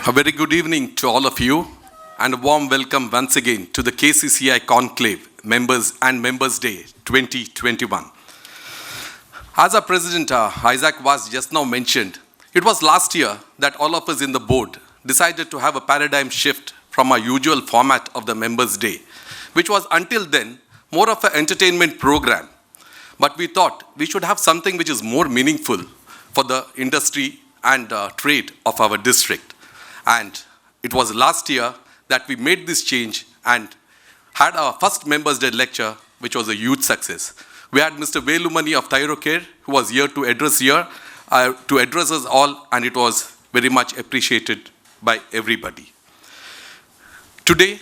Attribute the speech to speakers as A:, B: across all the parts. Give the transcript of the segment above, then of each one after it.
A: A very good evening to all of you and a warm welcome once again to the KCCI Conclave Members and Members Day 2021. As our President Isaac was just now mentioned, it was last year that all of us in the board decided to have a paradigm shift from our usual format of the Members Day, which was until then more of an entertainment program. But we thought we should have something which is more meaningful for the industry and trade of our district. And it was last year that we made this change and had our first Members' Day lecture, which was a huge success. We had Mr. Velumani of Thyrocare, who was here to address us all, and it was very much appreciated by everybody. Today,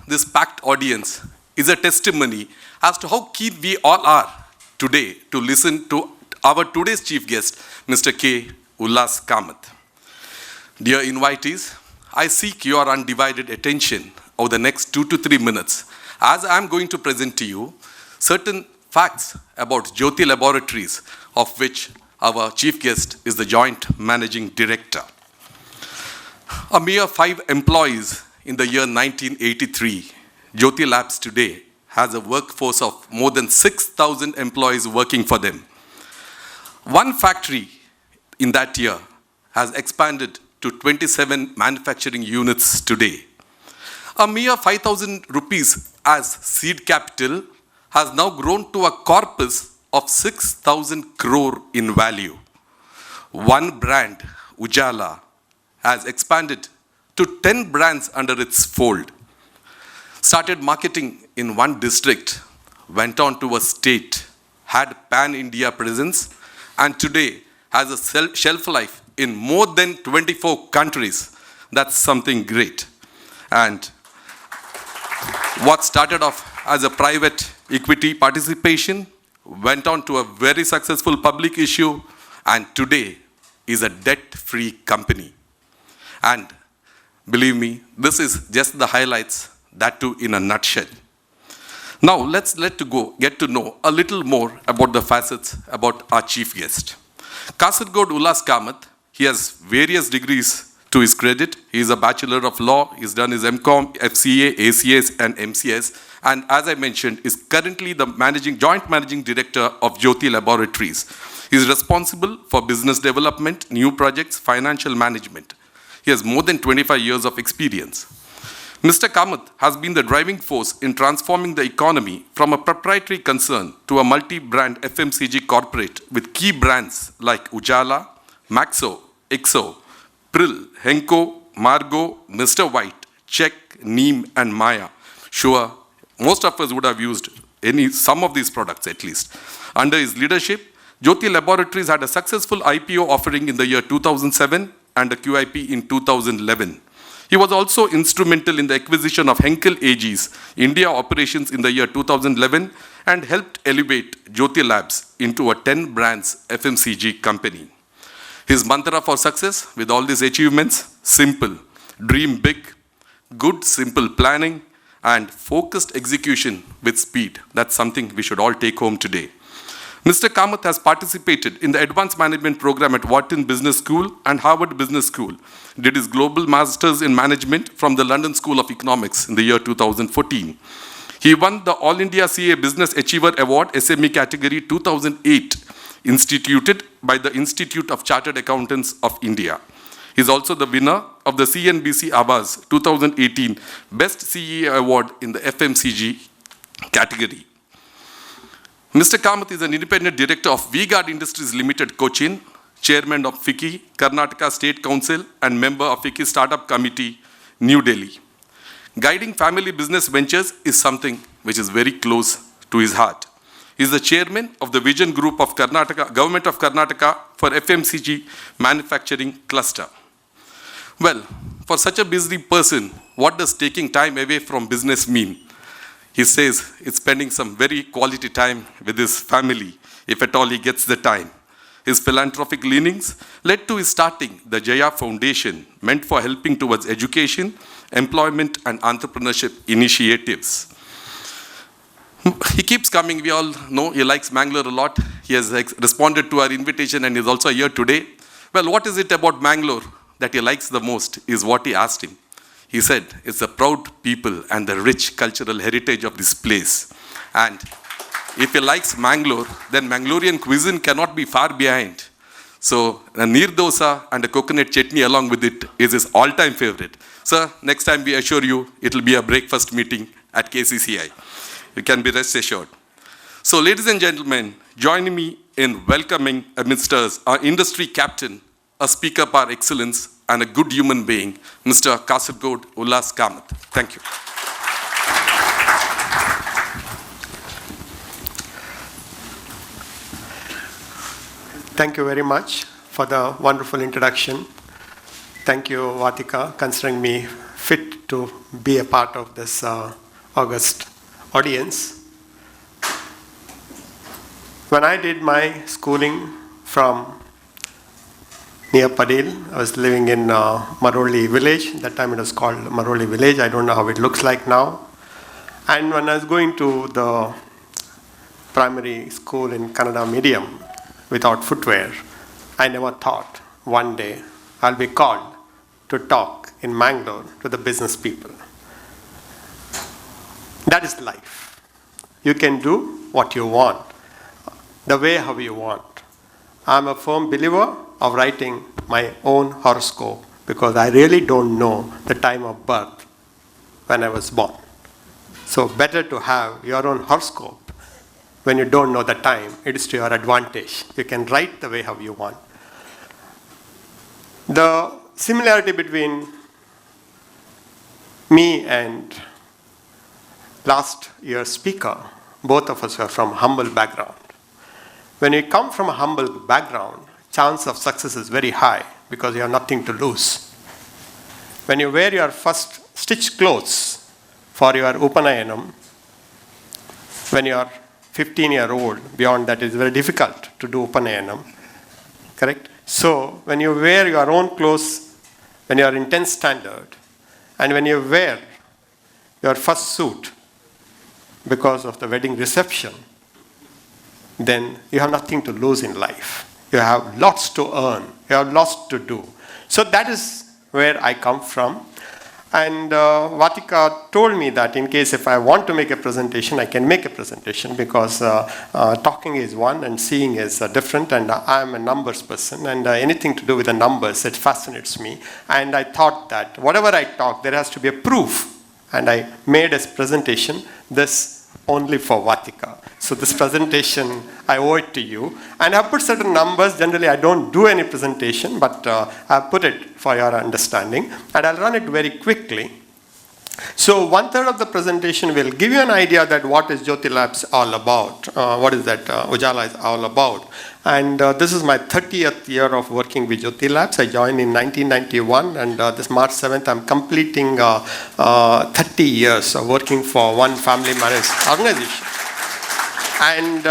A: this packed audience is a testimony as to how keen we all are today to listen to our today's chief guest, Mr. K. Ullas Kamath. Dear invitees, I seek your undivided attention over the next 2 to 3 minutes as I am going to present to you certain facts about Jyothy Laboratories, of which our chief guest is the Joint Managing Director. A mere 5 employees in the year 1983, Jyothy Labs today has a workforce of more than 6,000 employees working for them. One factory in that year has expanded to 27 manufacturing units today. A mere 5,000 rupees as seed capital has now grown to a corpus of 6,000 crore in value. One brand, Ujala, has expanded to 10 brands under its fold. Started marketing in one district, went on to a state, had pan-India presence, and today has a shelf life in more than 24 countries. That's something great. And what started off as a private equity participation went on to a very successful public issue, and today is a debt-free company. And believe me, this is just the highlights, that too in a nutshell. Now let's get to know a little more about the facets about our chief guest. Kasaragod Ullas Kamath, he has various degrees to his credit. He is a Bachelor of Law, he's done his MCom, FCA, ACS and MCS, and as I mentioned, is currently the Joint Managing Director of Jyothy Laboratories. He is responsible for business development, new projects, financial management. He has more than 25 years of experience. Mr. Kamath has been the driving force in transforming the economy from a proprietary concern to a multi-brand FMCG corporate with key brands like Ujala, Maxo, Exo, Prill, Henko, Margo, Mr. White, Check, Neem, and Maya. Sure, most of us would have used some of these products at least. Under his leadership, Jyothy Laboratories had a successful IPO offering in the year 2007 and a QIP in 2011. He was also instrumental in the acquisition of Henkel AG's India operations in the year 2011 and helped elevate Jyothy Labs into a 10 brands FMCG company. His mantra for success with all these achievements, simple, dream big, good simple planning, and focused execution with speed. That's something we should all take home today. Mr. Kamath has participated in the Advanced Management Program at Wharton Business School and Harvard Business School. Did his Global Masters in Management from the London School of Economics in the year 2014. He won the All India CA Business Achiever Award SME category 2008, instituted by the Institute of Chartered Accountants of India. He is also the winner of the CNBC Awards 2018 Best CEO Award in the FMCG category. Mr. Kamath is an independent director of V-Guard Industries Limited, Cochin, chairman of FICCI, Karnataka State Council, and member of FICCI Startup Committee, New Delhi. Guiding family business ventures is something which is very close to his heart. He is the chairman of the Vision Group of Karnataka, Government of Karnataka for FMCG Manufacturing Cluster. Well, for such a busy person, what does taking time away from business mean? He says it's spending some very quality time with his family, if at all he gets the time. His philanthropic leanings led to his starting the Jaya Foundation, meant for helping towards education, employment, and entrepreneurship initiatives. He keeps coming. We all know he likes Mangalore a lot. He has responded to our invitation and is also here today. Well, what is it about Mangalore that he likes the most is what he asked him. He said, it's the proud people and the rich cultural heritage of this place. And if he likes Mangalore, then Mangalorean cuisine cannot be far behind. So a neer dosa and a coconut chutney along with it is his all-time favorite. Sir, next time we assure you, it will be a breakfast meeting at KCCI. You can be rest assured. So ladies and gentlemen, join me in welcoming amidst us our industry captain, a speaker par excellence, and a good human being, Mr. Ullas Kamath. Thank you.
B: Thank you very much for the wonderful introduction. Thank you, Vatika, considering me fit to be a part of this august audience. When I did my schooling from near Padil, I was living in Mangaluru village. That time it was called Mangaluru village. I don't know how it looks like now. And when I was going to the primary school in Kannada medium without footwear, I never thought one day I'll be called to talk in Mangalore to the business people. That is life. You can do what you want, the way how you want. I'm a firm believer of writing my own horoscope because I really don't know the time of birth when I was born. So better to have your own horoscope when you don't know the time. It is to your advantage. You can write the way how you want. The similarity between me and last year's speaker, both of us are from humble background. When you come from a humble background, chance of success is very high because you have nothing to lose. When you wear your first stitched clothes for your Upanayanam, when you are 15-year-old, beyond that it's very difficult to do Upanayanam, correct? So when you wear your own clothes, when you are in 10th standard, and when you wear your first suit because of the wedding reception, then you have nothing to lose in life. You have lots to earn. You have lots to do. So that is where I come from. And Vatika told me that in case if I want to make a presentation, I can make a presentation because talking is one and seeing is different, and I am a numbers person, and anything to do with the numbers, it fascinates me. And I thought that whatever I talk, there has to be a proof. And I made a presentation, this only for Vatika. So this presentation, I owe it to you. And I put certain numbers. Generally, I don't do any presentation, but I put it for your understanding. And I'll run it very quickly. So 1/3 of the presentation will give you an idea that what is Jyothy Labs all about. What is that Ujala is all about. And this is my 30th year of working with Jyothy Labs. I joined in 1991, and this March 7th, I'm completing 30 years of working for one family managed organization. And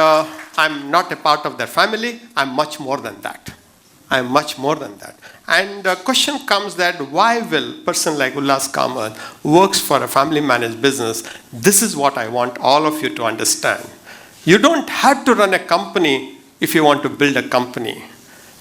B: I'm not a part of their family. I'm much more than that. I'm much more than that. And the question comes that why will a person like Ullas Kamath works for a family managed business? This is what I want all of you to understand. You don't have to run a company if you want to build a company.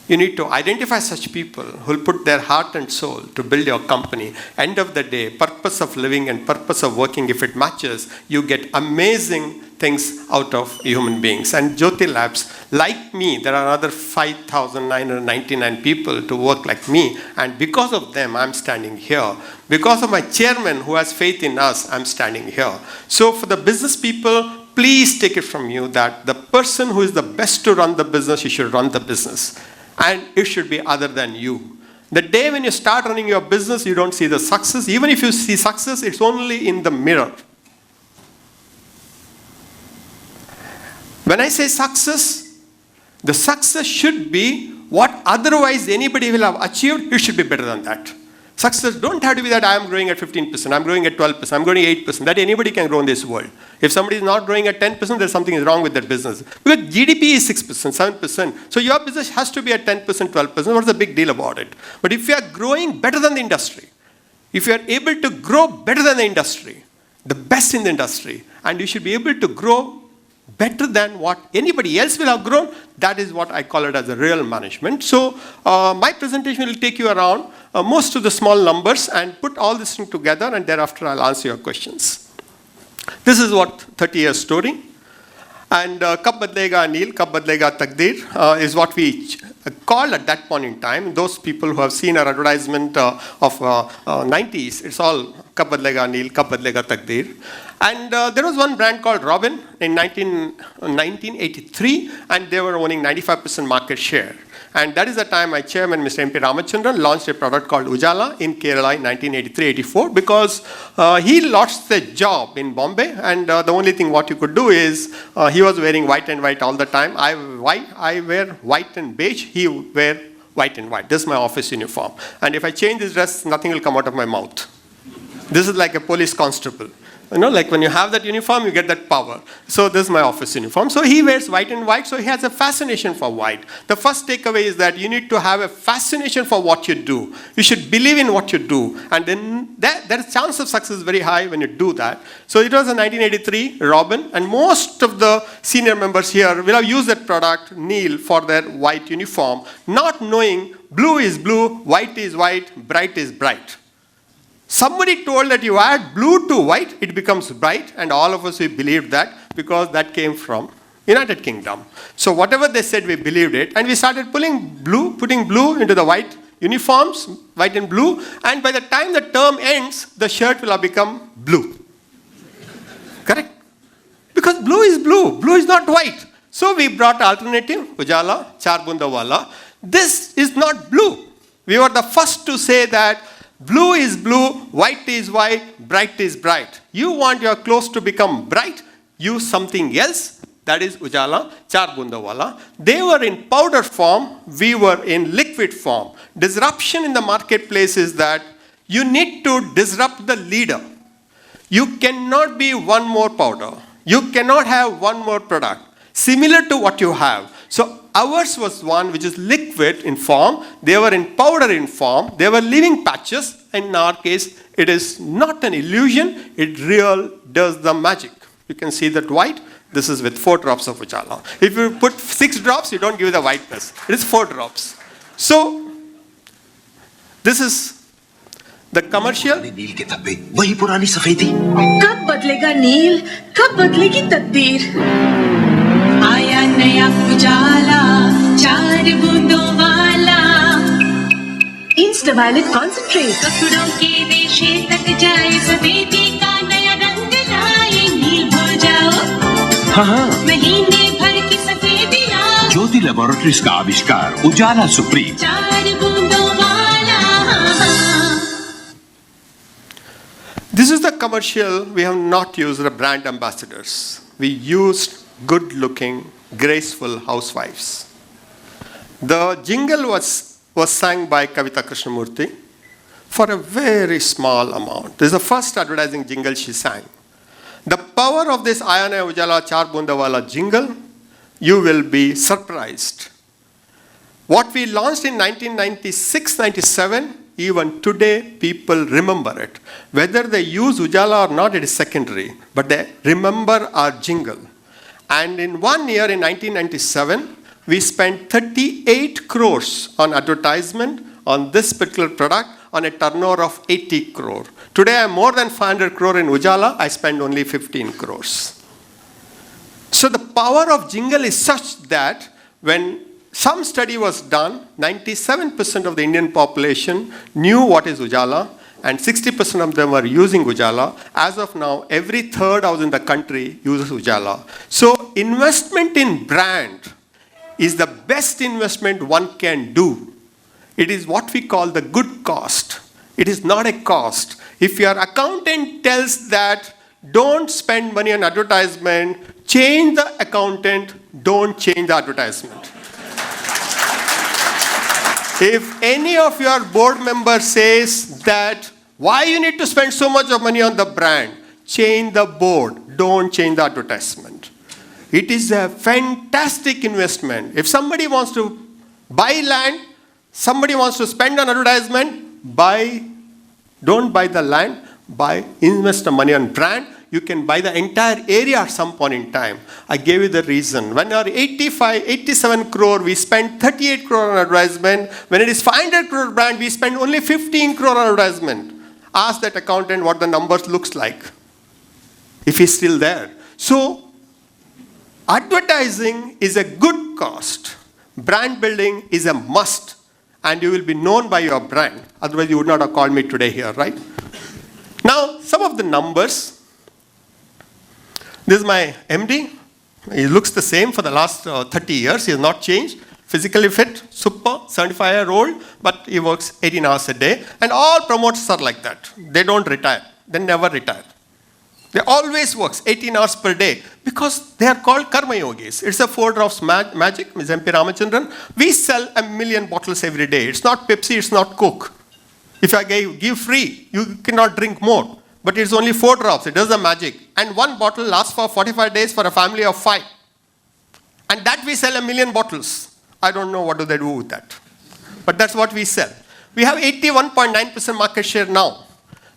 B: You need to identify such people who will put their heart and soul to build your company. End of the day, purpose of living and purpose of working, if it matches, you get amazing things out of human beings. And Jyothy Labs, like me, there are another 5,999 people to work like me. And because of them, I'm standing here. Because of my chairman who has faith in us, I'm standing here. So for the business people, please take it from you that the person who is the best to run the business, you should run the business. And it should be other than you. The day when you start running your business, you don't see the success. Even if you see success, it's only in the mirror. When I say success, the success should be what otherwise anybody will have achieved. It should be better than that. Success don't have to be that I am growing at 15%, I'm growing at 12%, I'm growing at 8%. That anybody can grow in this world. If somebody is not growing at 10%, there's something is wrong with that business. Because GDP is 6%, 7%. So your business has to be at 10%, 12%. What's the big deal about it? But if you are growing better than the industry, if you are able to grow better than the industry, the best in the industry, and you should be able to grow better than what anybody else will have grown, that is what I call it as a real management. So my presentation will take you around most of the small numbers and put all this thing together, and thereafter I'll answer your questions. This is what 30-year story. And Kab Badlega Anil, Kab Badlega Takdir is what we called at that point in time. Those people who have seen our advertisement of 90s, it's all Kab Badlega Anil, Kab Badlega Takdir. And there was one brand called Robin in 1983, and they were owning 95% market share. And that is the time my chairman, Mr. M.P. Ramachandran, launched a product called Ujala in Kerala in 1983-84 because he lost the job in Bombay, and the only thing what you could do is he was wearing white and white all the time. I wear white and beige, he wear white and white. This is my office uniform. And if I change this dress, nothing will come out of my mouth. This is like a police constable. You know, like when you have that uniform, you get that power. So this is my office uniform. So he wears white and white, so he has a fascination for white. The first takeaway is that you need to have a fascination for what you do. You should believe in what you do. And then there is chance of success very high when you do that. So it was in 1983, Robin, and most of the senior members here will have used that product, Neil, for their white uniform, not knowing blue is blue, white is white, bright is bright. Somebody told that you add blue to white, it becomes bright, and all of us, we believed that because that came from United Kingdom. So whatever they said, we believed it, and we started putting blue into the white uniforms, white and blue, and by the time the term ends, the shirt will have become blue. Correct? Because blue is not white. So we brought alternative, Ujala, Char Bunda Wala. This is not blue. We were the first to say that blue is blue, white is white, bright is bright. You want your clothes to become bright, use something else. That is Ujala, Char Bunda Wala. They were in powder form, we were in liquid form. Disruption in the marketplace is that you need to disrupt the leader. You cannot be one more powder. You cannot have one more product similar to what you have. So ours was one which is liquid in form. They were in powder in form. They were living patches. And in our case, it is not an illusion. It real does the magic. You can see that white. This is with 4 drops of Ujala. If you put 6 drops, you don't give the whiteness. It is 4 drops. So this is the commercial.
C: नील के धब्बे वही पुरानी सफेदी
D: कब बदलेगा नील कब बदलेगी तकदीर आया नया उजाला 4 बूंदों वाला इंस्टावैलेट कॉन्सेंट्रेट कपड़ों के रेशे तक जाए सफेदी का नया रंग लाए नील भूल जाओ हाँ महीने भर की सफेदी
C: ज्योति लैबोरेटरीज का आविष्कार उजाला सुप्रीम
D: 4 बूंदों वाला
B: This is the commercial. We have not used the brand ambassadors. We used good-looking, graceful housewives. The jingle was sang by Kavita Krishnamurthy for a very small amount. This is the first advertising jingle she sang. The power of this Ayana Ujala Char Bunda Wala jingle, you will be surprised. What we launched in 1996-97, even today, people remember it. Whether they use Ujala or not, it is secondary. But they remember our jingle. And in 1 year, in 1997, we spent 38 crores on advertisement on this particular product on a turnover of 80 crore. Today, I'm more than 500 crore in Ujala. I spend only 15 crores. So the power of jingle is such that when some study was done, 97% of the Indian population knew what is Ujala, and 60% of them were using Ujala. As of now, every third house in the country uses Ujala. So investment in brand is the best investment one can do. It is what we call the good cost. It is not a cost. If your accountant tells that don't spend money on advertisement, change the accountant, don't change the advertisement. If any of your board members says that why you need to spend so much of money on the brand, change the board, don't change the advertisement. It is a fantastic investment. If somebody wants to buy land, somebody wants to spend on advertisement, don't buy the land, invest the money on brand. you can buy the entire area at some point in time. I gave you the reason. When our 87 crore, we spend 38 crore on advertisement. When it is 500 crore brand, we spend only 15 crore on advertisement. Ask that accountant what the numbers looks like, if he's still there. So, advertising is a good cost. Brand building is a must. And you will be known by your brand. Otherwise, you would not have called me today here, right? Now, some of the numbers. This is my MD. He looks the same for the last 30 years. He has not changed. Physically fit, super, 75-year-old, but he works 18 hours a day. And all promoters are like that. They don't retire. They never retire. They always works 18 hours per day because they are called Karma Yogis. It's a 4 drops magic, Ms. MP Ramachandran. We sell 1 million bottles every day. It's not Pepsi, it's not Coke. If I give free, you cannot drink more. But it's only 4 drops. It does the magic. And one bottle lasts for 45 days for a family of 5. And that we sell 1 million bottles. I don't know what do they do with that. But that's what we sell. We have 81.9% market share now.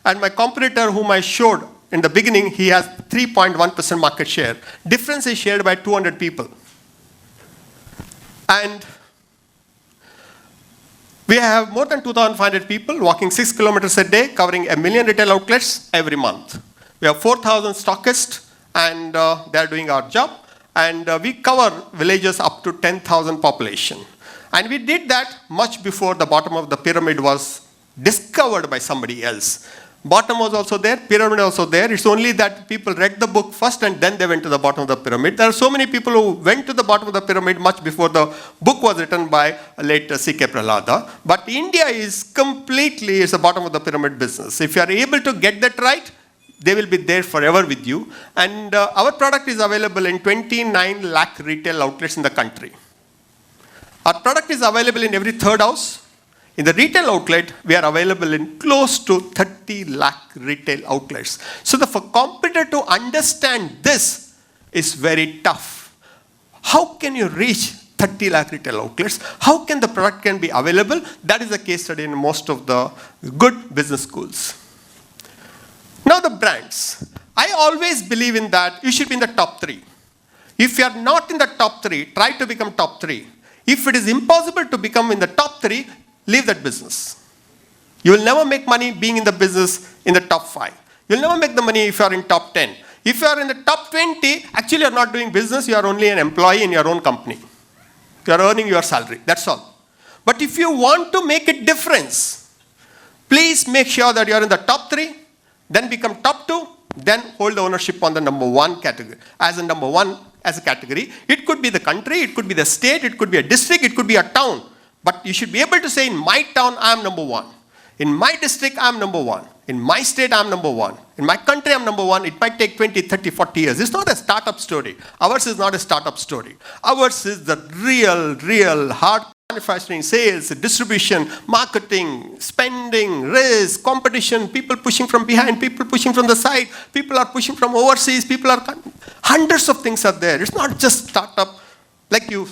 B: And my competitor whom I showed in the beginning, he has 3.1% market share. Difference is shared by 200 people. And we have more than 2,500 people walking 6 kilometers a day, covering 1 million retail outlets every month. We have 4,000 stockists, and they are doing our job. And we cover villages up to 10,000 population. And we did that much before the bottom of the pyramid was discovered by somebody else. Bottom was also there, pyramid also there. It's only that people read the book first and then they went to the bottom of the pyramid. There are so many people who went to the bottom of the pyramid much before the book was written by late C.K. Prahlada. But India is completely, it's the bottom of the pyramid business. If you are able to get that right, they will be there forever with you. And our product is available in 29 lakh retail outlets in the country. Our product is available in every third house. In the retail outlet, we are available in close to 30 lakh retail outlets. So for a competitor to understand this is very tough. How can you reach 30 lakh retail outlets? How can the product can be available? That is the case study in most of the good business schools. Now the brands. I always believe in that you should be in the top 3. If you are not in the top 3, try to become top 3. If it is impossible to become in the top 3, leave that business. You will never make money being in the business in the top 5. You will never make the money if you are in top 10. If you are in the top 20, actually you are not doing business, you are only an employee in your own company. You are earning your salary, that's all. But if you want to make a difference, please make sure that you are in the top 3, then become top 2, then hold the ownership on the number 1 category. As a number 1 as a category, it could be the country, it could be the state, it could be a district, it could be a town. But you should be able to say, in my town, I am number 1. In my district, I am number 1. In my state, I am number 1. In my country, I am number 1. It might take 20, 30, 40 years. It's not a startup story. Ours is not a startup story. Ours is the real hard manufacturing, sales, distribution, marketing, spending, risk, competition, people pushing from behind, people pushing from the side, people are pushing from overseas, hundreds of things are there. It's not just startup like you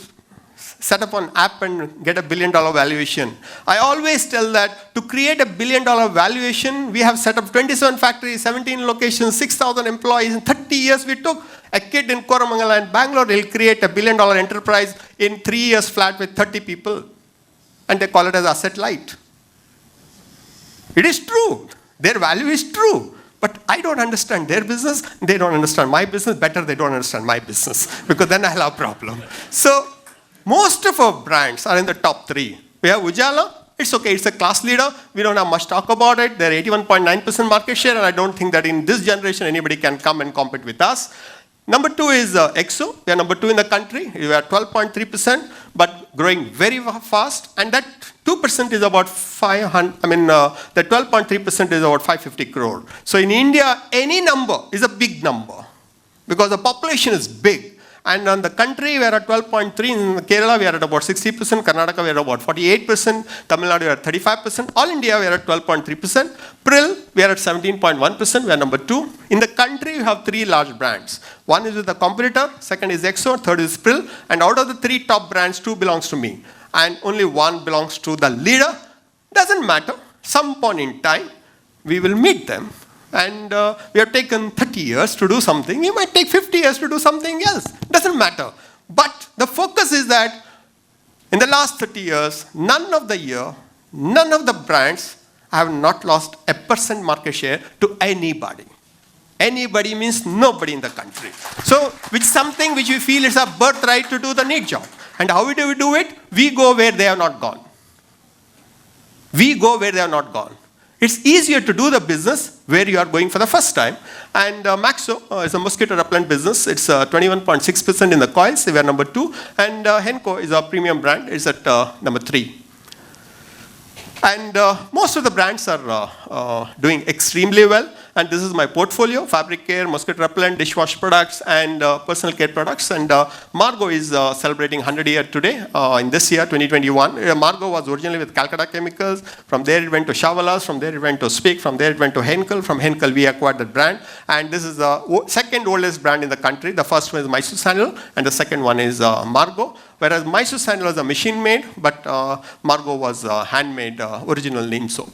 B: set up an app and get $1 billion valuation. I always tell that to create $1 billion valuation, we have set up 27 factories, 17 locations, 6,000 employees. In 30 years, we took a kid in Koramangala and Bangalore. He'll create $1 billion enterprise in 3 years flat with 30 people. And they call it as asset light. It is true. Their value is true. But I don't understand their business. They don't understand my business. Better they don't understand my business. Because then I'll have a problem. So, most of our brands are in the top 3. We have Ujala. It's okay. It's a class leader. We don't have much talk about it. They're 81.9% market share, and I don't think that in this generation anybody can come and compete with us. Number 2 is EXO. We are number 2 in the country. We are 12.3%, but growing very fast. And that 2% is about 500. The 12.3% is about 550 crore. So in India, any number is a big number because the population is big. And on the country, we are at 12.3. In Kerala, we are at about 60%. Karnataka, we are about 48%. Tamil Nadu, we are at 35%. All India, we are at 12.3%. Prill, we are at 17.1%. We are number 2. In the country, we have 3 large brands. One is with the competitor. Second is EXO. Third is Prill. And out of the 3 top brands, 2 belongs to me. And only 1 belongs to the leader. Doesn't matter. Some point in time, we will meet them. And we have taken 30 years to do something. We might take 50 years to do something else. Doesn't matter. But the focus is that in the last 30 years, none of the brands have not lost 1% market share to anybody. Anybody means nobody in the country. So, which is something which we feel is our birthright to do the neat job. And how do we do it? We go where they have not gone. We go where they have not gone. It's easier to do the business where you are going for the first time. And Maxo is a mosquito repellent business. It's 21.6% in the coils. We are number 2. And Henko is a premium brand. It's at number 3. And most of the brands are doing extremely well. And this is my portfolio: fabric care, mosquito repellent, dishwash products, and personal care products. And Margo is celebrating 100 years today, in this year, 2021. Margo was originally with Calcutta Chemicals. From there it went to Chavalas. From there it went to Speak. From there it went to Henkel. From Henkel we acquired that brand. And this is the second oldest brand in the country. The first one is Mysore Sandal, and the second one is Margo. Whereas Mysore Sandal was a machine made, but Margo was handmade, original neem soap.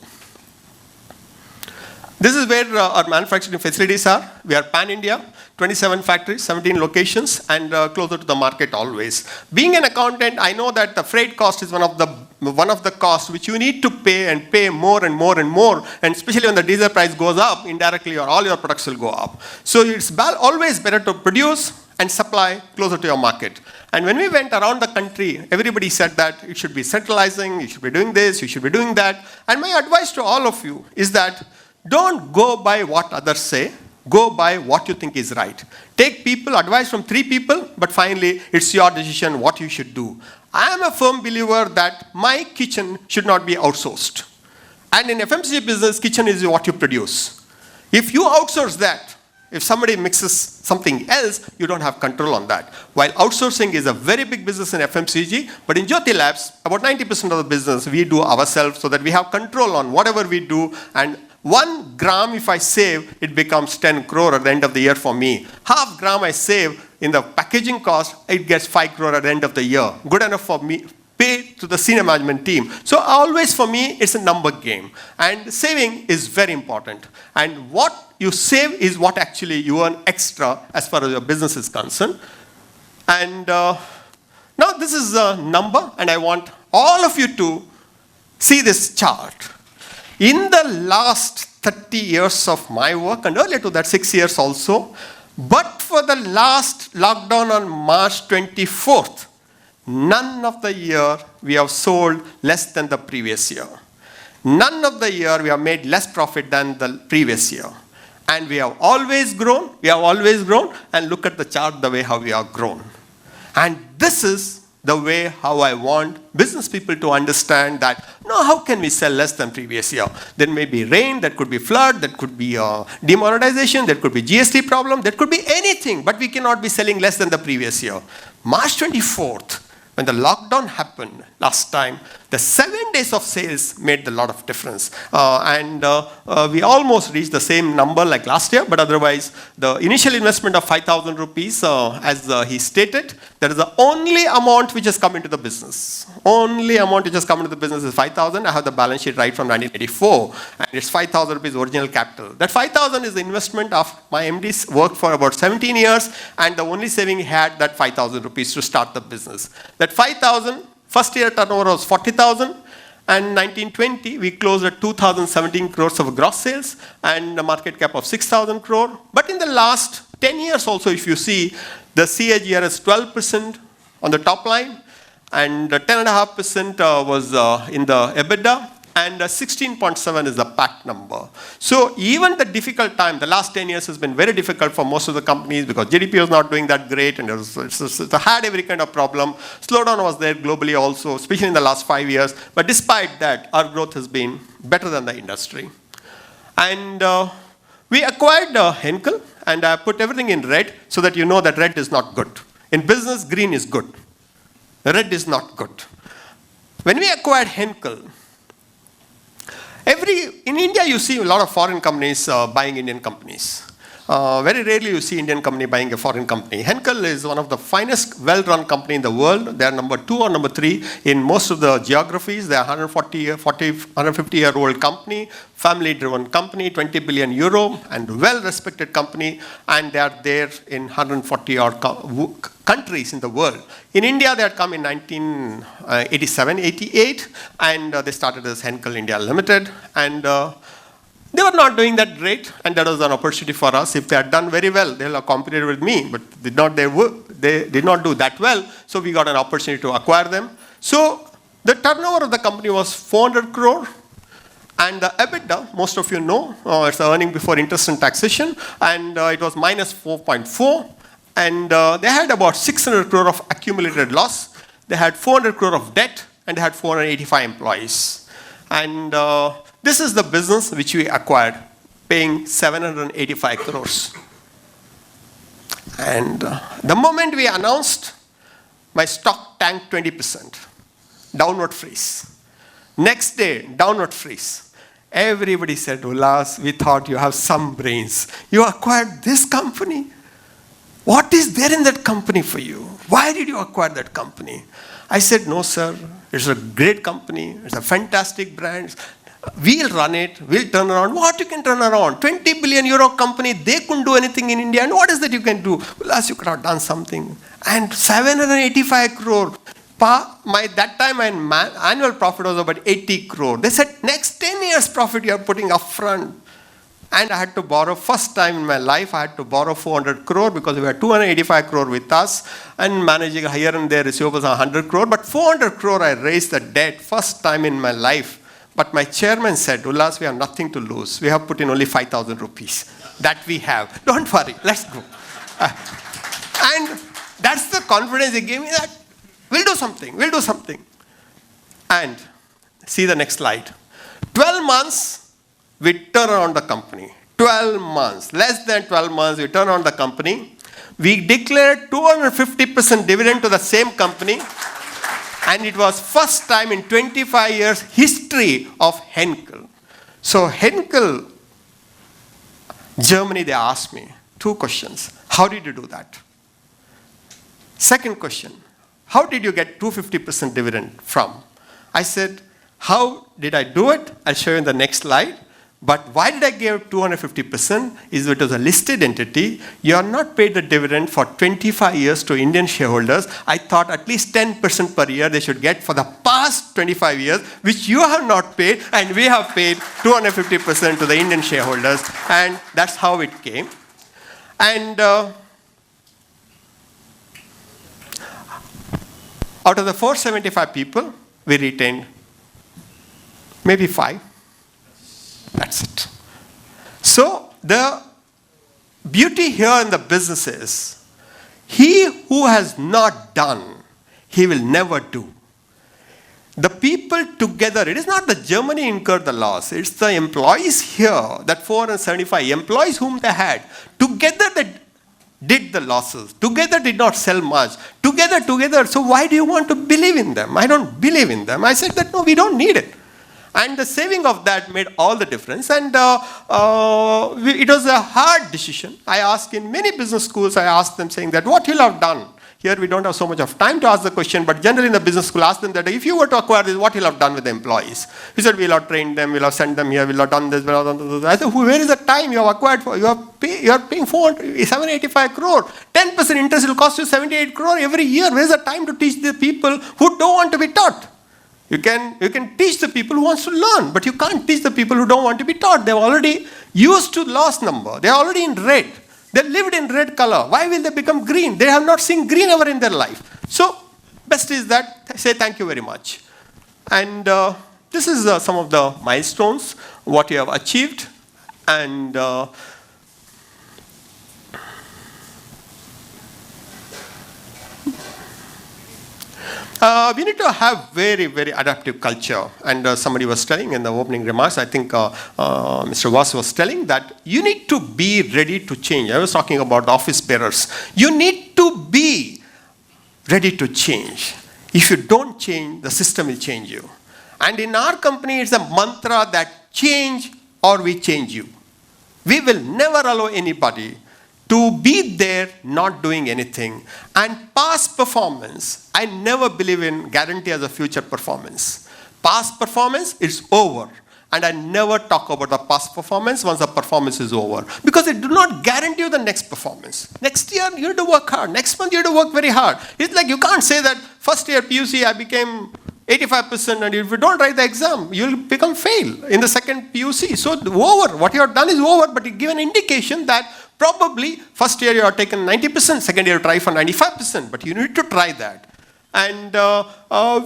B: This is where our manufacturing facilities are. We are pan-India, 27 factories, 17 locations, and closer to the market always. Being an accountant, I know that the freight cost is one of the costs which you need to pay, and pay more and more and more. And especially when the diesel price goes up, indirectly all your products will go up. So it's always better to produce and supply closer to your market. And when we went around the country, everybody said that it should be centralizing, you should be doing this, you should be doing that. And my advice to all of you is that don't go by what others say, go by what you think is right. Take advice from 3 people, but finally it's your decision what you should do. I am a firm believer that my kitchen should not be outsourced. And in FMCG business, kitchen is what you produce. If you outsource that, if somebody mixes something else, you don't have control on that. While outsourcing is a very big business in FMCG, but in Jyothy Labs, about 90% of the business we do ourselves, so that we have control on whatever we do. And 1 gram if I save, it becomes 10 crore at the end of the year for me. Half gram I save in the packaging cost, it gets 5 crore at the end of the year. Good enough for me, pay to the senior management team. So always for me, it's a number game. And saving is very important. And what you save is what actually you earn extra as far as your business is concerned. And now this is a number, and I want all of you to see this chart. In the last 30 years of my work, and earlier to that 6 years also, but for the last lockdown on March 24th, none of the year we have sold less than the previous year. None of the year we have made less profit than the previous year. And we have always grown, and look at the chart, the way how we have grown. And this is the way how I want business people to understand that, no, how can we sell less than previous year? There may be rain, that could be flood, that could be demonetization, there could be GST problem, there could be anything, but we cannot be selling less than the previous year. March 24th, when the lockdown happened last time, the 7 days of sales made a lot of difference. We almost reached the same number like last year, but otherwise, the initial investment of 5,000 rupees, as he stated, that is the only amount which has come into the business. Only amount which has come into the business is 5,000. I have the balance sheet right from 1984, and it's 5,000 rupees original capital. That 5,000 is the investment of my MD's work for about 17 years, and the only saving he had that 5,000 rupees to start the business. That 5,000, first year turnover was 40,000, and 1920 we closed at 2,017 crores of gross sales and a market cap of 6,000 crore. But in the last 10 years also, if you see, the CAGR is 12% on the top line, and 10.5% was in the EBITDA, and 16.7 is the PAT number. So even the difficult time, the last 10 years has been very difficult for most of the companies because GDP was not doing that great, and it had every kind of problem. Slowdown was there globally also, especially in the last 5 years. But despite that, our growth has been better than the industry. And we acquired Henkel, and I put everything in red so that you know that red is not good. In business, green is good. Red is not good. When we acquired Henkel, in India, you see a lot of foreign companies buying Indian companies. Very rarely you see Indian company buying a foreign company. Henkel is one of the finest, well-run company in the world. They are number 2 or number 3 in most of the geographies. They are 150-year-old company, family-driven company, 20 billion euro, and well-respected company. And they are there in 140 odd countries in the world. In India, they had come in 1987-88, and they started as Henkel India Limited. And they were not doing that great, and that was an opportunity for us. If they had done very well, they would have competed with me, but they did not do that well, so we got an opportunity to acquire them. So the turnover of the company was 400 crore, and the EBITDA, most of you know, it's the earning before interest and taxation, and it was minus 4.4, and they had about 600 crore of accumulated loss. They had 400 crore of debt, and they had 485 employees. And this is the business which we acquired, paying 785 crores. And the moment we announced, my stock tanked 20%, downward freeze. Next day, downward freeze. Everybody said, Ullas, we thought you have some brains. You acquired this company? What is there in that company for you? Why did you acquire that company? I said, no, sir. It's a great company. It's a fantastic brand. We'll run it. We'll turn around. What you can turn around? 20 billion euro company. They couldn't do anything in India. And what is that you can do? Ullas, you could have done something. And 785 crore. That time my annual profit was about 80 crore. They said, next 10 years profit you are putting up front. And I had to borrow, first time in my life, I had to borrow 400 crore because we had 285 crore with us and managing here and there receivables 100 crore. But 400 crore I raised the debt, first time in my life. But my chairman said, Ullas, we have nothing to lose. We have put in only 5,000 rupees. That we have. Don't worry, let's go. And that's the confidence he gave me that we'll do something. And see the next slide. 12 months. We turn around the company. 12 months, less than 12 months, we turn around the company. We declared 250% dividend to the same company. And it was first time in 25 years history of Henkel. So Henkel, Germany, they asked me 2 questions. How did you do that? Second question, how did you get 250% dividend from? I said, how did I do it? I'll show you in the next slide. But why did I give 250%? Is it was a listed entity. You are not paid the dividend for 25 years to Indian shareholders. I thought at least 10% per year they should get for the past 25 years, which you have not paid, and we have paid 250% to the Indian shareholders. And that's how it came. And out of the 475 people, we retained maybe 5. That's it. So the beauty here in the business is, he who has not done, he will never do. The people together, it is not that Germany incurred the loss, it's the employees here, that 475 employees whom they had, together they did the losses, together did not sell much, together. So why do you want to believe in them? I don't believe in them. I said that no, we don't need it. And the saving of that made all the difference. And it was a hard decision. I asked in many business schools, I asked them saying that, what you'll have done? Here we don't have so much of time to ask the question, but generally in the business school, ask them that if you were to acquire this, what you'll have done with the employees? He said, we'll have trained them, we'll have sent them here, we'll have done this, we'll have done this. I said, where is the time you have acquired for? You are paying 785 crore. 10% interest will cost you 78 crore every year. Where is the time to teach the people who don't want to be taught? You can teach the people who wants to learn, but you can't teach the people who don't want to be taught. They're already used to loss number. They're already in red. They lived in red color. Why will they become green? They have not seen green ever in their life. So, best is that I say thank you very much. And this is some of the milestones, what you have achieved. And we need to have very, very adaptive culture. And somebody was telling in the opening remarks, I think Mr. Vas was telling that you need to be ready to change. I was talking about the office bearers. You need to be ready to change. If you don't change, the system will change you. And in our company, it's a mantra that change or we change you. We will never allow anybody to be there not doing anything. And past performance, I never believe in guarantee as a future performance. Past performance is over. And I never talk about the past performance once the performance is over. Because it do not guarantee you the next performance. Next year, you have to work hard. Next month, you have to work very hard. It's like you can't say that first year PUC, I became 85%, and if you don't write the exam, you'll become fail in the second PUC. So over. What you have done is over, but you give an indication that probably first year you have taken 90%, second year you try for 95%, but you need to try that. And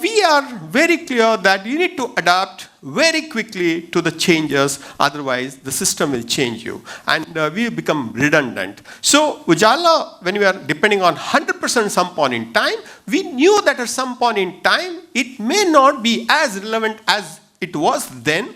B: we are very clear that you need to adapt very quickly to the changes, otherwise the system will change you. And we become redundant. So Ujala, when we are depending on 100% at some point in time, we knew that at some point in time, it may not be as relevant as it was then.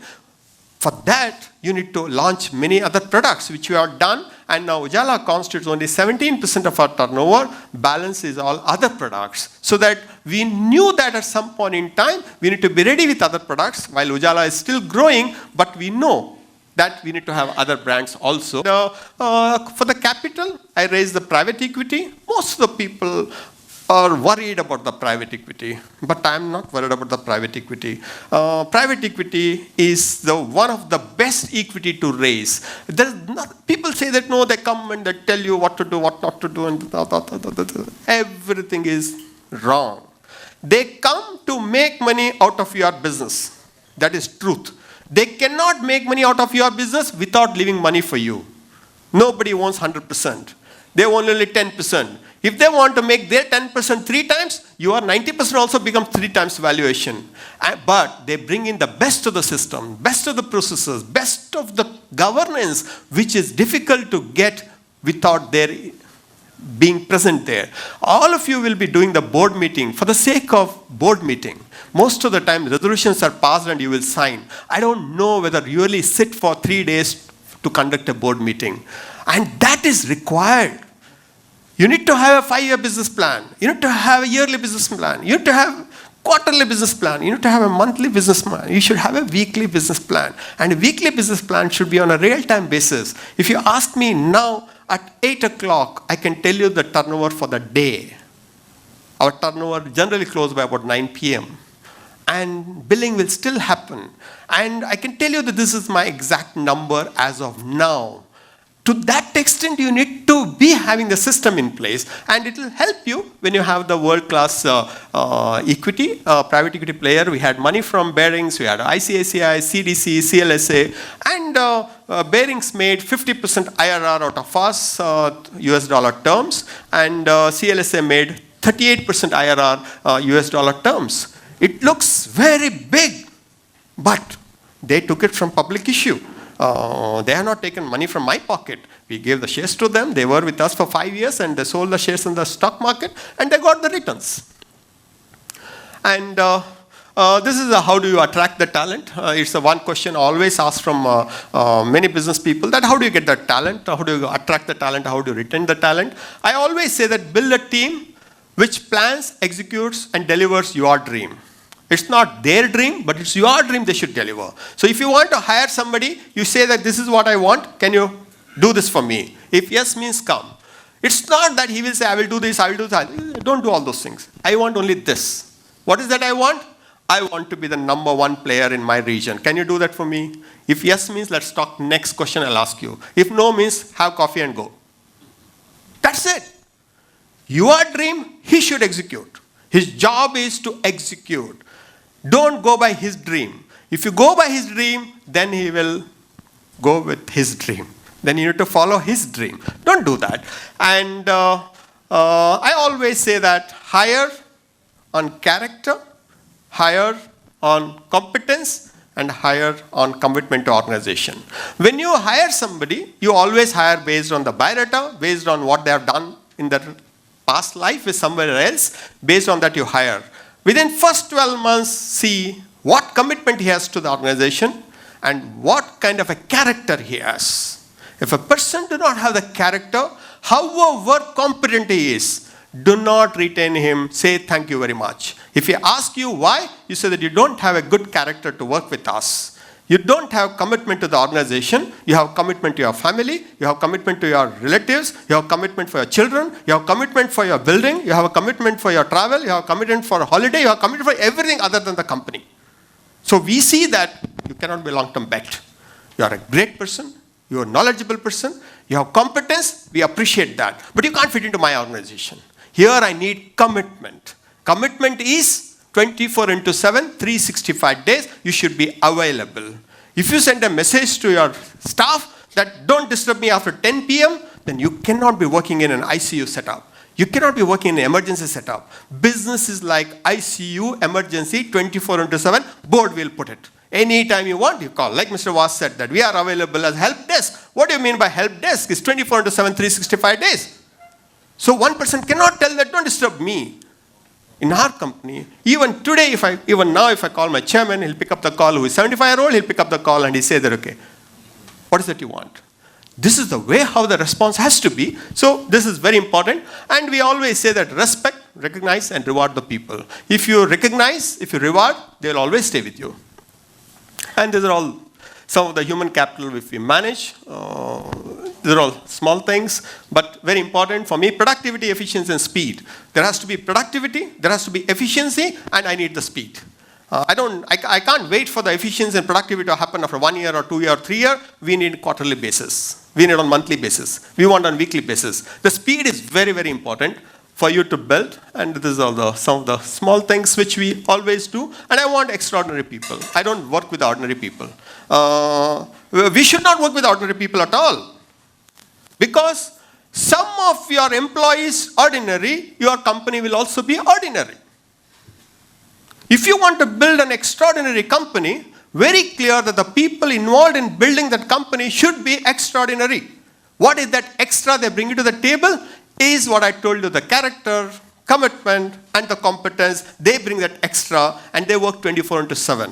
B: For that, you need to launch many other products, which we have done. And now Ujala constitutes only 17% of our turnover. Balance is all other products. So that we knew that at some point in time, we need to be ready with other products. While Ujala is still growing, but we know that we need to have other brands also. For the capital, I raised the private equity. Most of the people are worried about the private equity, but I'm not worried about the private equity. Private equity is one of the best equity to raise. People say that no, they come and they tell you what to do, what not to do, and everything is wrong. They come to make money out of your business. That is truth. They cannot make money out of your business without leaving money for you. Nobody wants 100%. They want only 10%. If they want to make their 10% 3 times, your 90% also becomes 3 times valuation. But they bring in the best of the system, best of the processes, best of the governance, which is difficult to get without their being present there. All of you will be doing the board meeting for the sake of board meeting. Most of the time, resolutions are passed and you will sign. I don't know whether you really sit for 3 days to conduct a board meeting. And that is required. You need to have a 5-year business plan. You need to have a yearly business plan. You need to have quarterly business plan. You need to have a monthly business plan. You should have a weekly business plan. And a weekly business plan should be on a real-time basis. If you ask me now at 8 o'clock, I can tell you the turnover for the day. Our turnover generally closes by about 9 p.m. And billing will still happen. And I can tell you that this is my exact number as of now. To that extent, you need to be having the system in place, and it will help you when you have the world-class equity, private equity player. We had money from Bearings, we had ICICI, CDC, CLSA, and Bearings made 50% IRR out of us, US dollar terms, and CLSA made 38% IRR US dollar terms. It looks very big, but they took it from public issue. They have not taken money from my pocket. We gave the shares to them. They were with us for 5 years and they sold the shares in the stock market and they got the returns. And this is how do you attract the talent? It's the one question always asked from many business people, that how do you get the talent? How do you attract the talent? How do you retain the talent? I always say that build a team which plans, executes, and delivers your dream. It's not their dream, but it's your dream they should deliver. So if you want to hire somebody, you say that this is what I want. Can you do this for me? If yes means come. It's not that he will say, I will do this, I will do that. Don't do all those things. I want only this. What is that I want? I want to be the #1 player in my region. Can you do that for me? If yes means let's talk next question I'll ask you. If no means have coffee and go. That's it. Your dream, he should execute. His job is to execute. Don't go by his dream. If you go by his dream, then he will go with his dream. Then you need to follow his dream. Don't do that. And I always say that hire on character, hire on competence, and hire on commitment to organization. When you hire somebody, you always hire based on the biodata, based on what they have done in their past life with somewhere else. Based on that, you hire. Within first 12 months, see what commitment he has to the organization and what kind of a character he has. If a person does not have the character, however competent he is, do not retain him. Say thank you very much. If he asks you why, you say that you don't have a good character to work with us. You don't have commitment to the organization. You have commitment to your family. You have commitment to your relatives. You have commitment for your children. You have commitment for your building. You have a commitment for your travel. You have commitment for a holiday. You have commitment for everything other than the company. So we see that you cannot be a long-term bet. You are a great person. You are a knowledgeable person. You have competence. We appreciate that. But you can't fit into my organization. Here I need commitment. Commitment is 24/7, 365 days, you should be available. If you send a message to your staff that don't disturb me after 10 p.m., then you cannot be working in an ICU setup. You cannot be working in an emergency setup. Business is like ICU, emergency, 24/7, board will put it. Anytime you want, you call. Like Mr. Vas said that we are available as help desk. What do you mean by help desk? It's 24/7, 365 days. So one person cannot tell that don't disturb me. In our company, even today, if I call my chairman, he'll pick up the call, who is 75-year-old, he'll pick up the call and he say that, okay, what is that you want? This is the way how the response has to be. So this is very important. And we always say that respect, recognize, and reward the people. If you recognize, if you reward, they'll always stay with you. And these are all some of the human capital which we manage. These are all small things, but very important for me. Productivity, efficiency, and speed. There has to be productivity, there has to be efficiency, and I need the speed. I can't wait for the efficiency and productivity to happen after 1 year or 2 year or 3 year. We need quarterly basis. We need on monthly basis. We want on weekly basis. The speed is very, very important for you to build, and this is all some of the small things which we always do. And I want extraordinary people. I don't work with ordinary people. We should not work with ordinary people at all. Because some of your employees ordinary, your company will also be ordinary. If you want to build an extraordinary company, very clear that the people involved in building that company should be extraordinary. What is that extra they bring to the table? Is what I told you, the character, commitment, and the competence. They bring that extra and they work 24/7.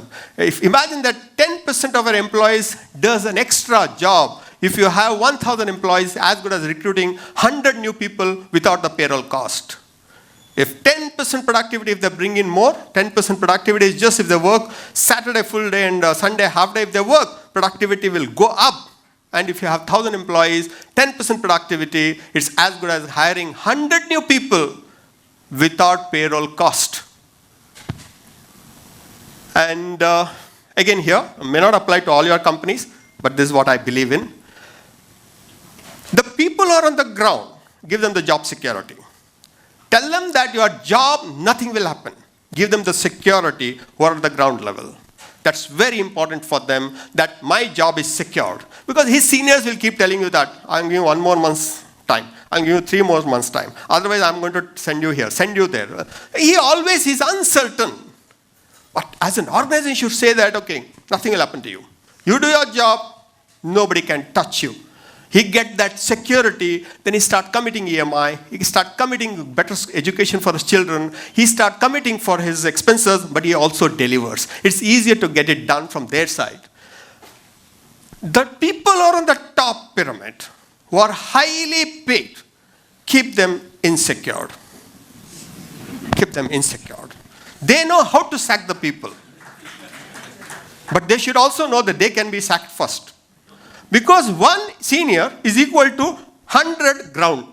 B: Imagine that 10% of our employees does an extra job. If you have 1,000 employees, as good as recruiting 100 new people without the payroll cost. If 10% productivity, if they bring in more, 10% productivity is just if they work Saturday full day and Sunday half day, if they work, productivity will go up. And if you have 1,000 employees, 10% productivity, it's as good as hiring 100 new people without payroll cost. And again here, may not apply to all your companies, but this is what I believe in. The people who are on the ground, give them the job security. Tell them that your job, nothing will happen. Give them the security who are at the ground level. That's very important for them, that my job is secured. Because his seniors will keep telling you that, I'm giving 1 more month's time. I'm giving you 3 more months' time. Otherwise, I'm going to send you here, send you there. He always is uncertain. But as an organization, you should say that, okay, nothing will happen to you. You do your job, nobody can touch you. He get that security, then he start committing EMI, he start committing better education for his children, he start committing for his expenses, but he also delivers. It's easier to get it done from their side. The people who are on the top pyramid, who are highly paid, keep them insecure. Keep them insecure. They know how to sack the people. But they should also know that they can be sacked first. Because 1 senior is equal to 100 ground.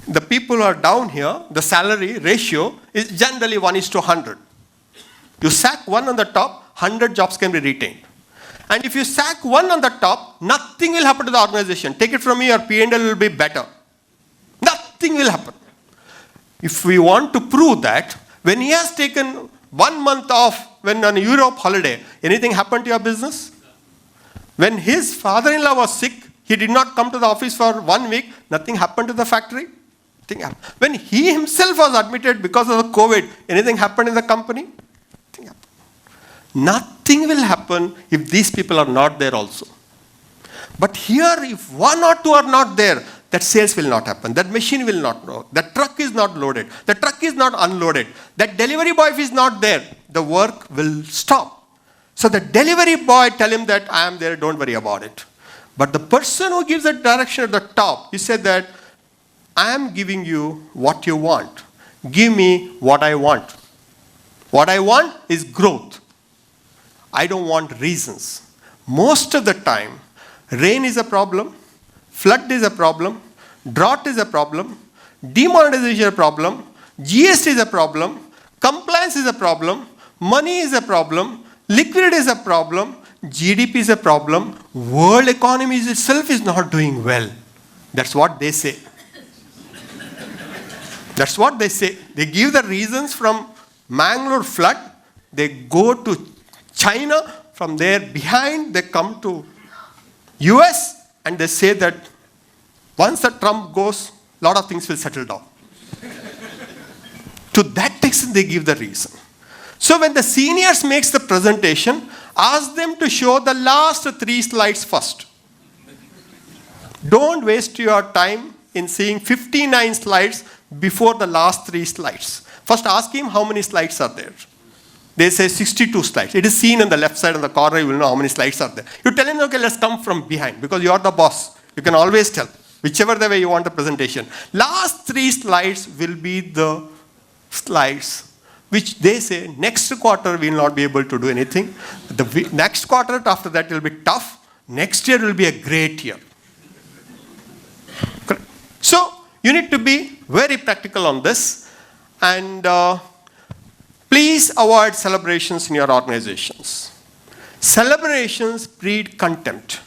B: The people who are down here, the salary ratio is generally 1:100. You sack 1 on the top, 100 jobs can be retained. And if you sack 1 on the top, nothing will happen to the organization. Take it from me, your P&L will be better. Nothing will happen. If we want to prove that, when he has taken 1 month off, when on a Europe holiday, anything happened to your business? When his father-in-law was sick, he did not come to the office for 1 week. Nothing happened to the factory. Nothing happened. When he himself was admitted because of the COVID, anything happened in the company? Nothing happened. Nothing will happen if these people are not there also. But here, if 1 or 2 are not there, that sales will not happen. That machine will not go. That truck is not loaded. The truck is not unloaded. That delivery boy, if is not there, the work will stop. So the delivery boy, tell him that I am there, don't worry about it. But the person who gives the direction at the top, he said that I am giving you what you want. Give me what I want. What I want is growth. I don't want reasons. Most of the time, rain is a problem, flood is a problem, drought is a problem, demonetization is a problem, GST is a problem, compliance is a problem, money is a problem, liquidity is a problem, GDP is a problem, world economy itself is not doing well. That's what they say. That's what they say. They give the reasons from Mangalore flood, they go to China, from there behind they come to US and they say that once the Trump goes, a lot of things will settle down. To that extent they give the reason. So when the seniors makes the presentation, ask them to show the last 3 slides first. Don't waste your time in seeing 59 slides before the last 3 slides. First ask him how many slides are there. They say 62 slides. It is seen on the left side in the corner, you will know how many slides are there. You tell him, okay, let's come from behind because you are the boss. You can always tell, whichever the way you want the presentation. Last 3 slides will be the slides which they say next quarter we will not be able to do anything. The next quarter after that will be tough. Next year will be a great year. Correct? So you need to be very practical on this, and please avoid celebrations in your organizations. Celebrations breed contempt.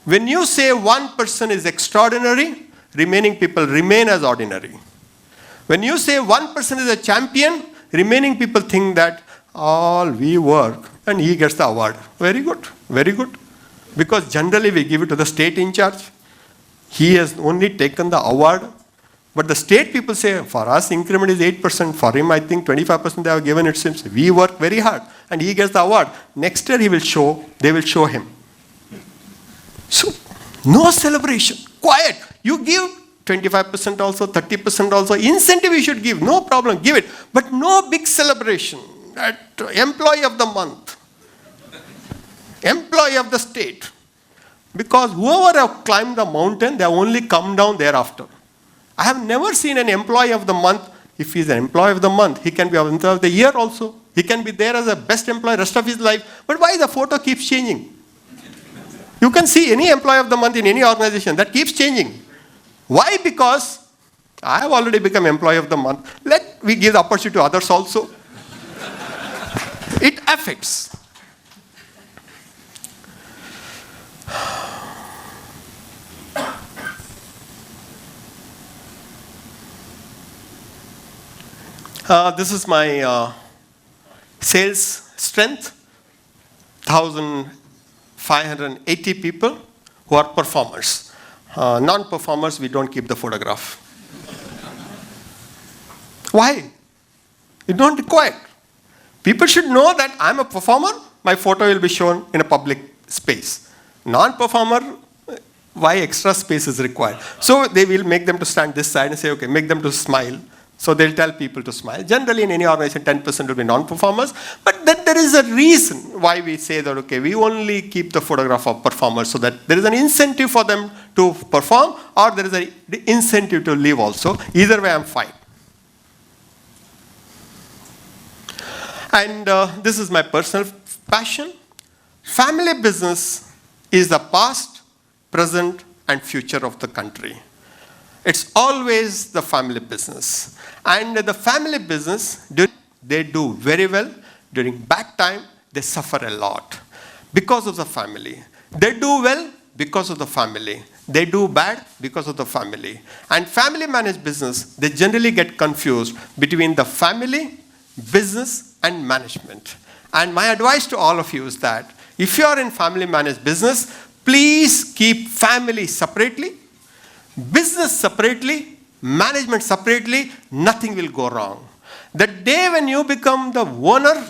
B: When you say one person is extraordinary, remaining people remain as ordinary. When you say one person is a champion, remaining people think that all we work and he gets the award. Very good, very good. Because generally we give it to the state in charge. He has only taken the award. But the state people say, for us increment is 8%. For him, I think 25% they have given it seems. We work very hard and he gets the award. Next year they will show him. So, no celebration. Quiet. You give 25% also, 30% also. Incentive you should give. No problem. Give it. But no big celebration. That employee of the month. Employee of the state. Because whoever have climbed the mountain, they have only come down thereafter. I have never seen an employee of the month. If he is an employee of the month, he can be an employee of the year also. He can be there as a best employee rest of his life. But why the photo keeps changing? You can see any employee of the month in any organization, that keeps changing. Why? Because I have already become employee of the month. Let we give the opportunity to others also. It affects. This is my sales strength, 1,580 people who are performers. Non-performers, we don't keep the photograph. Why? You don't require. People should know that I'm a performer, my photo will be shown in a public space. Non-performer, why extra space is required? So they will make them to stand this side and say, okay, make them to smile. So they'll tell people to smile. Generally in any organization, 10% will be non-performers. But then there is a reason why we say that, okay, we only keep the photograph of performers so that there is an incentive for them to perform or there is an incentive to leave also. Either way, I'm fine. And this is my personal passion. Family business is the past, present, and future of the country. It's always the family business. And the family business, they do very well. During bad time, they suffer a lot because of the family. They do well because of the family. They do bad because of the family. And family managed business, they generally get confused between the family, business, and management. And my advice to all of you is that if you are in family managed business, please keep family separately, business separately, management separately, nothing will go wrong. The day when you become the owner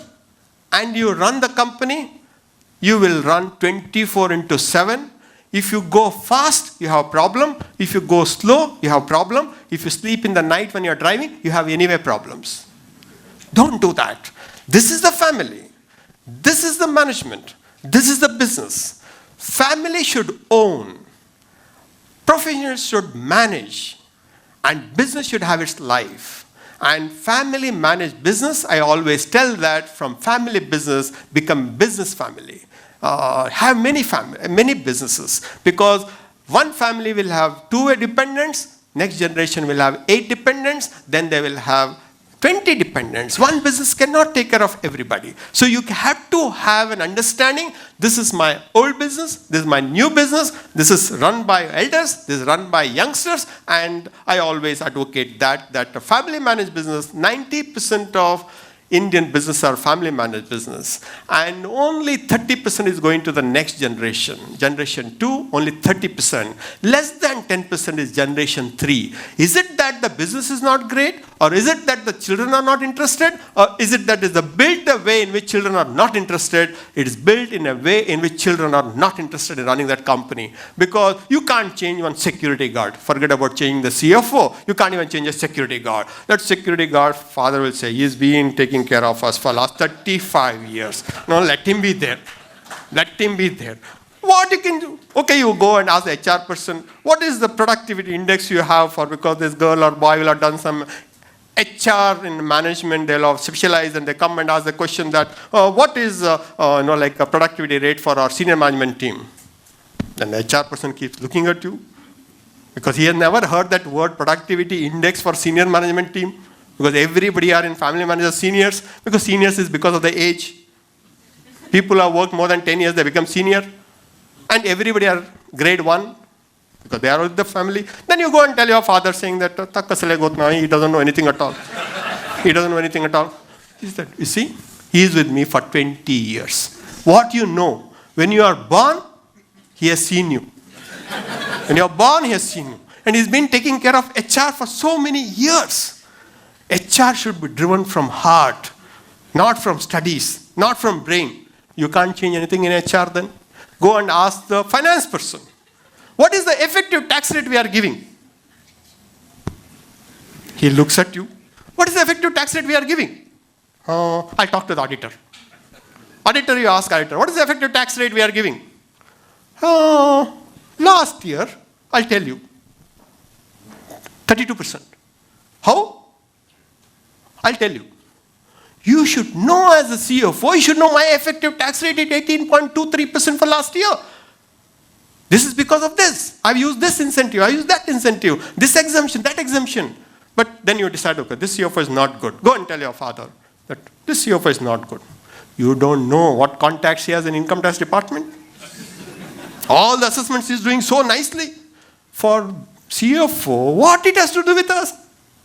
B: and you run the company, you will run 24/7. If you go fast, you have a problem. If you go slow, you have a problem. If you sleep in the night when you're driving, you have anyway problems. Don't do that. This is the family. This is the management. This is the business. Family should own. Professionals should manage. And business should have its life. And family managed business, I always tell that from family business, become business family. Have many businesses, because one family will have 2 dependents, next generation will have 8 dependents, then they will have 20 dependents. One business cannot take care of everybody. So you have to have an understanding, this is my old business, this is my new business, this is run by elders, this is run by youngsters, and I always advocate that a family managed business, 90% of Indian business are family managed business, and only 30% is going to the next generation. Generation 2, only 30%. Less than 10% is generation 3. Is it that the business is not great? Or is it that the children are not interested? Or is it that is built the way in which children are not interested? It is built in a way in which children are not interested in running that company. Because you can't change one security guard. Forget about changing the CFO. You can't even change a security guard. That security guard, father will say, he's been taking care of us for the last 35 years. No, let him be there. Let him be there. What you can do? Okay, you go and ask the HR person, what is the productivity index you have for, because this girl or boy will have done some HR in management, they'll have specialized, and they come and ask the question that, what is like a productivity rate for our senior management team? Then the HR person keeps looking at you, because he has never heard that word productivity index for senior management team, because everybody are in family managers seniors, because seniors is because of the age. People who have worked more than 10 years, they become senior, and everybody are grade 1, because they are with the family. Then you go and tell your father saying that he doesn't know anything at all. He doesn't know anything at all. You see, he is with me for 20 years. What you know, when you are born, he has seen you. When you are born, he has seen you. And he's been taking care of HR for so many years. HR should be driven from heart, not from studies, not from brain. You can't change anything in HR then. Go and ask the finance person. What is the effective tax rate we are giving? He looks at you. What is the effective tax rate we are giving? I'll talk to the auditor. Auditor, you ask auditor, what is the effective tax rate we are giving? Last year, I'll tell you, 32%. How? I'll tell you. You should know as a CFO, you should know my effective tax rate is 18.23% for last year. This is because of this. I've used this incentive, I used that incentive, this exemption, that exemption. But then you decide, okay, this CFO is not good. Go and tell your father that this CFO is not good. You don't know what contacts he has in income tax department. All the assessments he's doing so nicely. For CFO, what it has to do with us?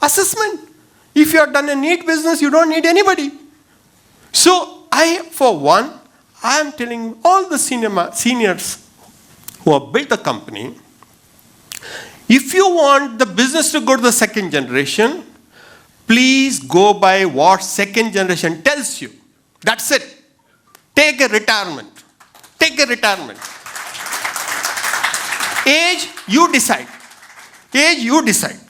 B: Assessment. If you have done a neat business, you don't need anybody. So for one, I am telling all the seniors who have built the company, if you want the business to go to the second generation, please go by what second generation tells you. That's it. Take a retirement. Take a retirement. Age, you decide. Age, you decide.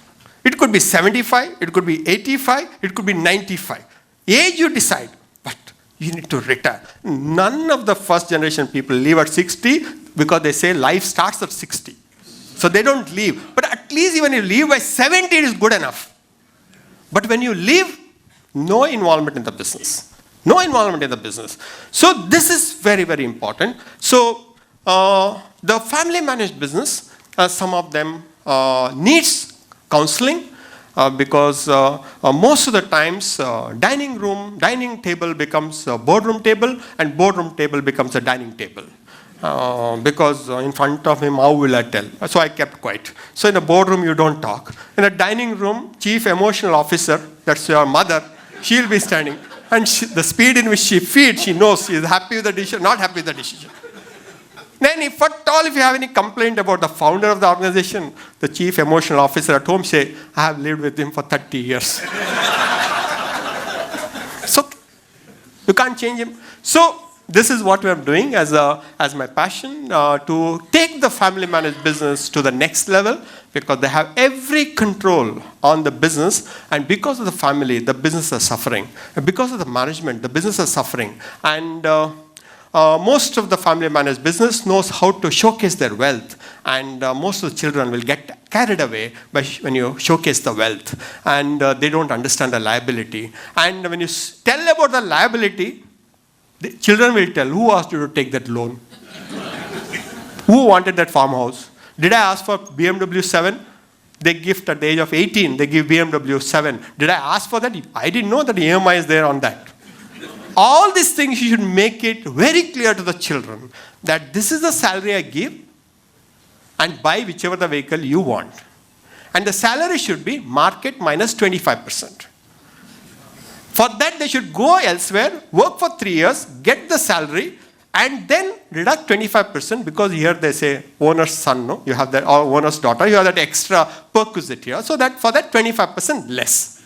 B: It could be 75, it could be 85, it could be 95. Age, you decide. But you need to retire. None of the first generation people leave at 60 because they say life starts at 60. So they don't leave. But at least even if you leave by 70, it is good enough. But when you leave, no involvement in the business. No involvement in the business. So this is very, very important. So the family managed business, some of them needs counseling because most of the times dining table becomes a boardroom table and boardroom table becomes a dining table. Because in front of him, how will I tell? So I kept quiet. So in the boardroom, you don't talk. In the dining room, chief emotional officer, that's your mother, she'll be standing. And the speed in which she feeds, she knows she is happy with the decision, not happy with the decision. Then if at all, if you have any complaint about the founder of the organization, the chief emotional officer at home say, I have lived with him for 30 years. So you can't change him. So this is what we are doing as my passion, to take the family managed business to the next level, because they have every control on the business, and because of the family, the business is suffering. And because of the management, the business is suffering. And most of the family managed business knows how to showcase their wealth, and most of the children will get carried away when you showcase the wealth, and they don't understand the liability. And when you tell about the liability, the children will tell, who asked you to take that loan? Who wanted that farmhouse? Did I ask for BMW 7? They gift at the age of 18, they give BMW 7. Did I ask for that? I didn't know that EMI is there on that. All these things you should make it very clear to the children that this is the salary I give and buy whichever the vehicle you want. And the salary should be market minus 25%. For that, they should go elsewhere, work for 3 years, get the salary, and then deduct 25%, because here they say owner's son, no? You have that, or owner's daughter, you have that extra perquisite here. So that for that 25% less.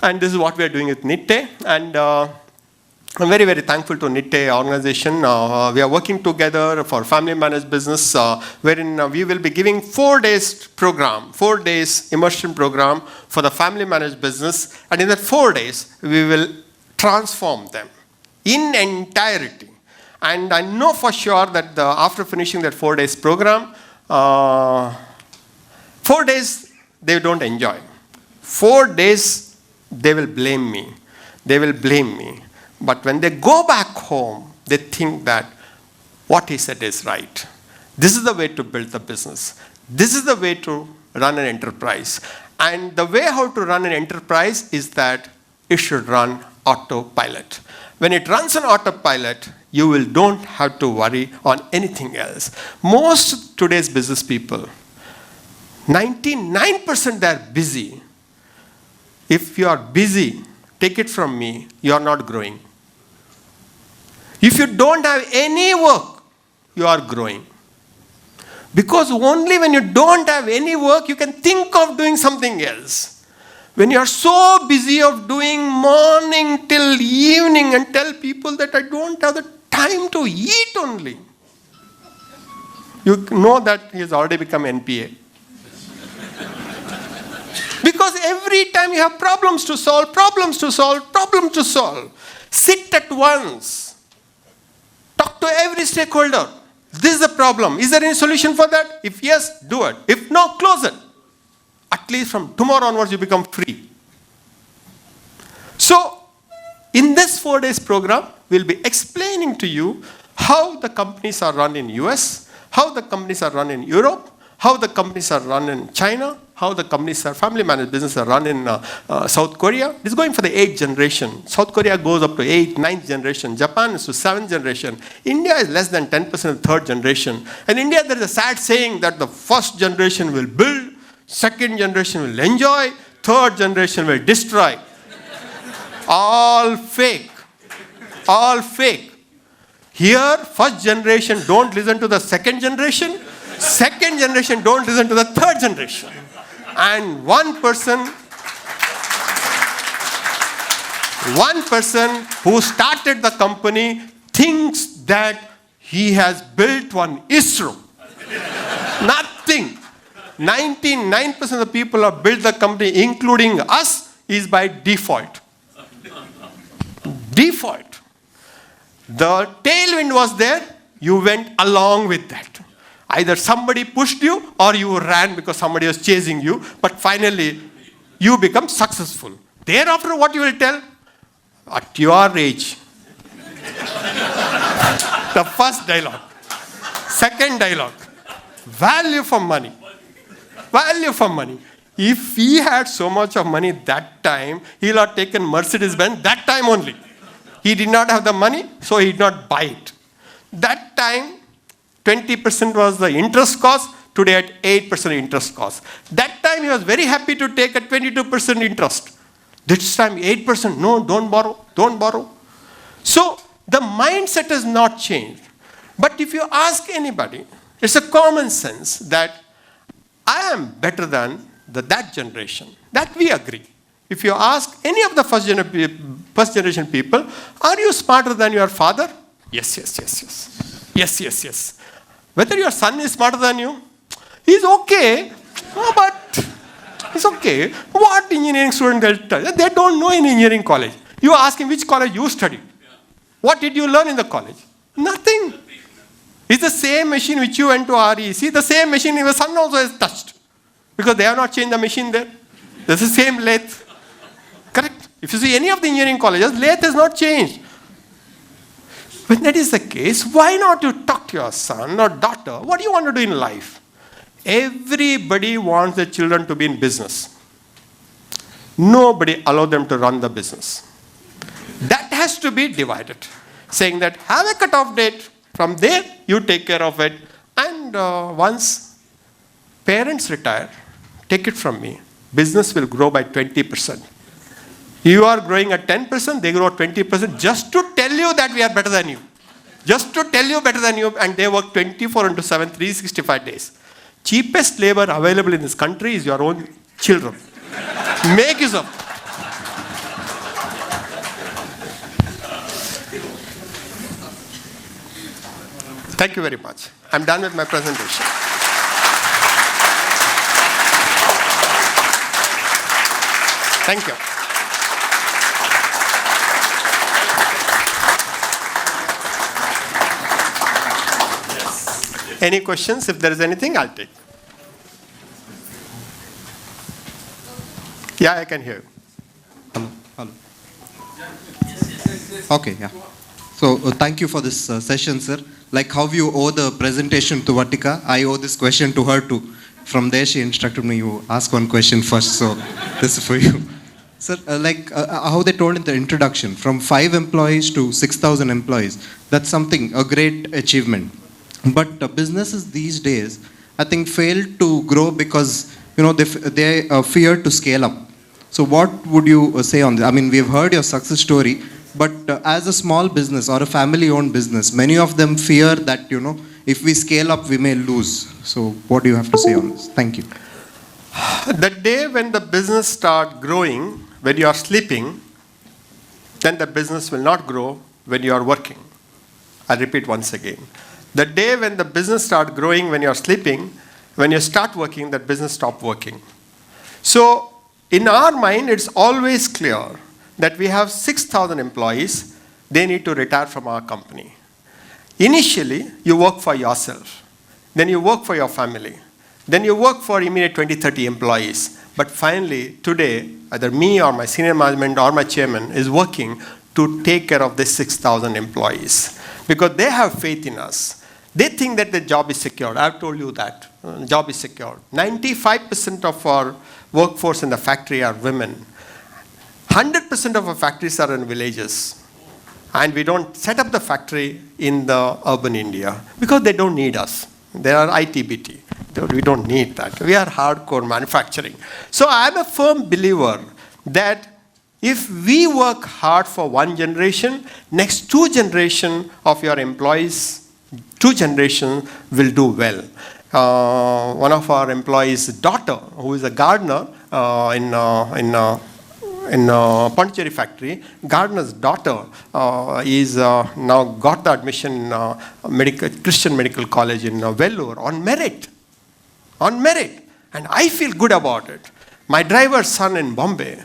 B: And this is what we are doing with Nitte. And I'm very, very thankful to Nitte organization. We are working together for family managed business, wherein we will be giving 4 days program, 4 days immersion program for the family managed business. And in that 4 days, we will transform them in entirety. And I know for sure that after finishing that 4 days program, 4 days they don't enjoy. 4 days they will blame me. They will blame me. But when they go back home, they think that what he said is right. This is the way to build the business. This is the way to run an enterprise. And the way how to run an enterprise is that it should run autopilot. When it runs on autopilot, you don't have to worry on anything else. Most today's business people, 99% they're busy. If you are busy, take it from me, you are not growing. If you don't have any work, you are growing. Because only when you don't have any work, you can think of doing something else. When you are so busy of doing morning till evening and tell people that I don't have the time to eat only, you know that he has already become NPA. Because every time you have problems to solve, sit at once. Talk to every stakeholder. This is the problem. Is there any solution for that? If yes, do it. If no, close it. At least from tomorrow onwards, you become free. So, in this 4 days program, we'll be explaining to you how the companies are run in US, how the companies are run in Europe, how the companies are run in China, how the companies are family managed business are run in South Korea. It's going for the 8th generation. South Korea goes up to 8th, 9th generation. Japan is to 7th generation. India is less than 10% of 3rd generation. In India, there is a sad saying that the first generation will build, second generation will enjoy, third generation will destroy. All fake. All fake. Here, first generation don't listen to the second generation. Second generation don't listen to the third generation. And one person who started the company thinks that he has built one ISRO. Nothing. 99% of the people who have built the company, including us, is by default. Default. The tailwind was there, you went along with that. Either somebody pushed you or you ran because somebody was chasing you, but finally you become successful. Thereafter, what you will tell? At your age. The first dialogue. Second dialogue. Value for money. Value for money. If he had so much of money that time, he'll have taken Mercedes-Benz that time only. He did not have the money, so he did not buy it. That time, 20% was the interest cost, today at 8% interest cost. That time he was very happy to take a 22% interest. This time 8%, no, don't borrow. So the mindset has not changed. But if you ask anybody, it's a common sense that I am better than that generation. That we agree. If you ask any of the first generation people, are you smarter than your father? Yes. Yes. Whether your son is smarter than you, he's okay, but he's okay. What engineering student they don't know in engineering college. You ask him which college you studied. What did you learn in the college? Nothing. It's the same machine which you went to REC, the same machine your son also has touched. Because they have not changed the machine there. There's the same lathe. Correct? If you see any of the engineering colleges, lathe has not changed. When that is the case, why not you talk to your son or daughter? What do you want to do in life? Everybody wants their children to be in business. Nobody allows them to run the business. That has to be divided. Saying that have a cut-off date. From there, you take care of it. And once parents retire, take it from me, business will grow by 20%. You are growing at 10%, they grow at 20%, just to tell you that we are better than you. Just to tell you better than you, and they work 24/7, 365 days. Cheapest labor available in this country is your own children. Make use of it. Thank you very much. I'm done with my presentation. Thank you. Any questions? If there is anything, I'll take. Yeah, I can hear you.
E: Hello. Okay, yeah. So thank you for this session, sir. Like how you owe the presentation to Vatika, I owe this question to her too. From there, she instructed me, you ask one question first, so this is for you. Sir, how they told in the introduction, from 5 employees to 6,000 employees, that's something, a great achievement. But businesses these days, I think, fail to grow because, they fear to scale up. So what would you say on this? I mean, we've heard your success story, but as a small business or a family-owned business, many of them fear that, if we scale up, we may lose. So what do you have to say on this? Thank you.
B: The day when the business starts growing, when you are sleeping, then the business will not grow when you are working. I'll repeat once again. The day when the business starts growing when you are sleeping, when you start working, that business stops working. So in our mind, it's always clear that we have 6,000 employees, they need to retire from our company. Initially, you work for yourself. Then you work for your family. Then you work for immediate 20, 30 employees. But finally, today, either me or my senior management or my chairman is working to take care of these 6,000 employees. Because they have faith in us. They think that the job is secured. I've told you that. Job is secured. 95% of our workforce in the factory are women. 100% of our factories are in villages. And we don't set up the factory in the urban India because they don't need us. They are ITBT. We don't need that. We are hardcore manufacturing. So I'm a firm believer that if we work hard for one generation, next 2 generations of your employees, 2 generations will do well. One of our employees' daughter, who is a gardener in Pondicherry factory, gardener's daughter is now got the admission in Christian Medical College in Vellore on merit. On merit. And I feel good about it. My driver's son in Bombay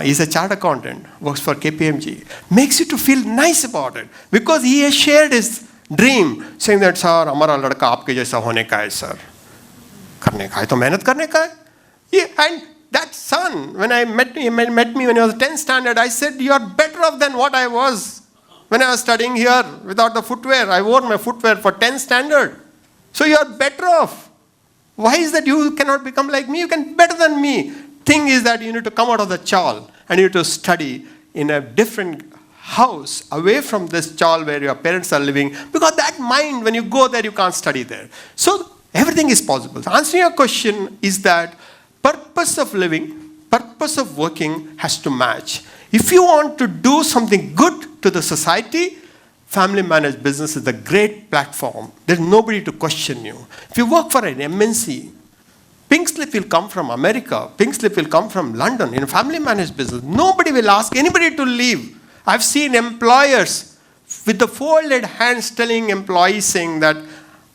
B: is a chartered accountant, works for KPMG. Makes you to feel nice about it because he has shared his dream, saying that, sir, हमारा लड़का आपके जैसा होने का है, sir. करने का है तो मेहनत करने का है. Yeah, and that son, when I met me when I was 10th standard, I said, you are better off than what I was when I was studying here without the footwear. I wore my footwear for 10th standard. So you are better off. Why is that you cannot become like me? You can be better than me. Thing is that you need to come out of the chawl and you need to study in a different house away from this chawl where your parents are living, because that mind, when you go there, you can't study there. So everything is possible. So answering your question is that purpose of living, purpose of working has to match. If you want to do something good to the society, family managed business is a great platform. There's nobody to question you. If you work for an MNC, pink slip will come from America, pink slip will come from London. In a family managed business, nobody will ask anybody to leave. I've seen employers with the folded hands telling employees saying that,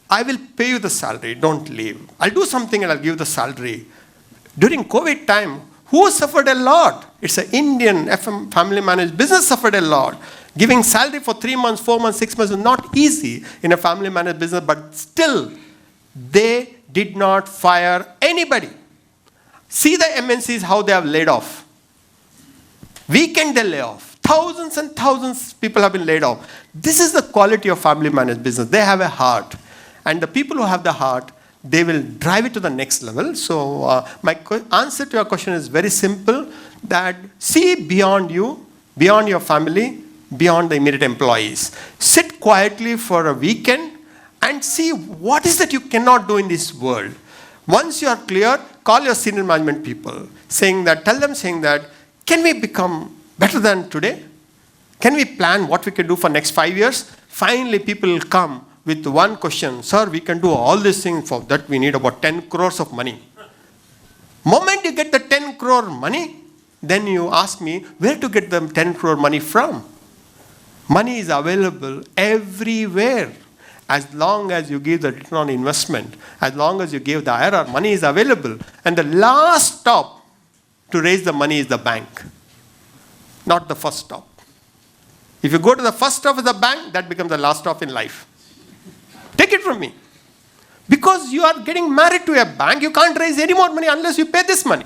B: I will pay you the salary, don't leave. I'll do something and I'll give the salary. During COVID time, who suffered a lot? It's an Indian FM family managed business suffered a lot. Giving salary for 3 months, 4 months, 6 months is not easy in a family managed business, but still, they did not fire anybody. See the MNCs, how they have laid off. Weekend they lay off. Thousands and thousands of people have been laid off. This is the quality of family managed business. They have a heart. And the people who have the heart, they will drive it to the next level. So my answer to your question is very simple, that see beyond you, beyond your family, beyond the immediate employees. Sit quietly for a weekend and see what is that you cannot do in this world. Once you are clear, call your senior management people, tell them that, can we become better than today? Can we plan what we can do for next 5 years? Finally, people will come with one question, sir, we can do all these things, for that we need about 10 crores of money. Moment you get the 10 crore money, then you ask me, where to get the 10 crore money from? Money is available everywhere. As long as you give the return on investment, as long as you give the IRR, money is available. And the last stop to raise the money is the bank, not the first stop. If you go to the first stop of the bank, that becomes the last stop in life. Take it from me. Because you are getting married to a bank, you can't raise any more money unless you pay this money.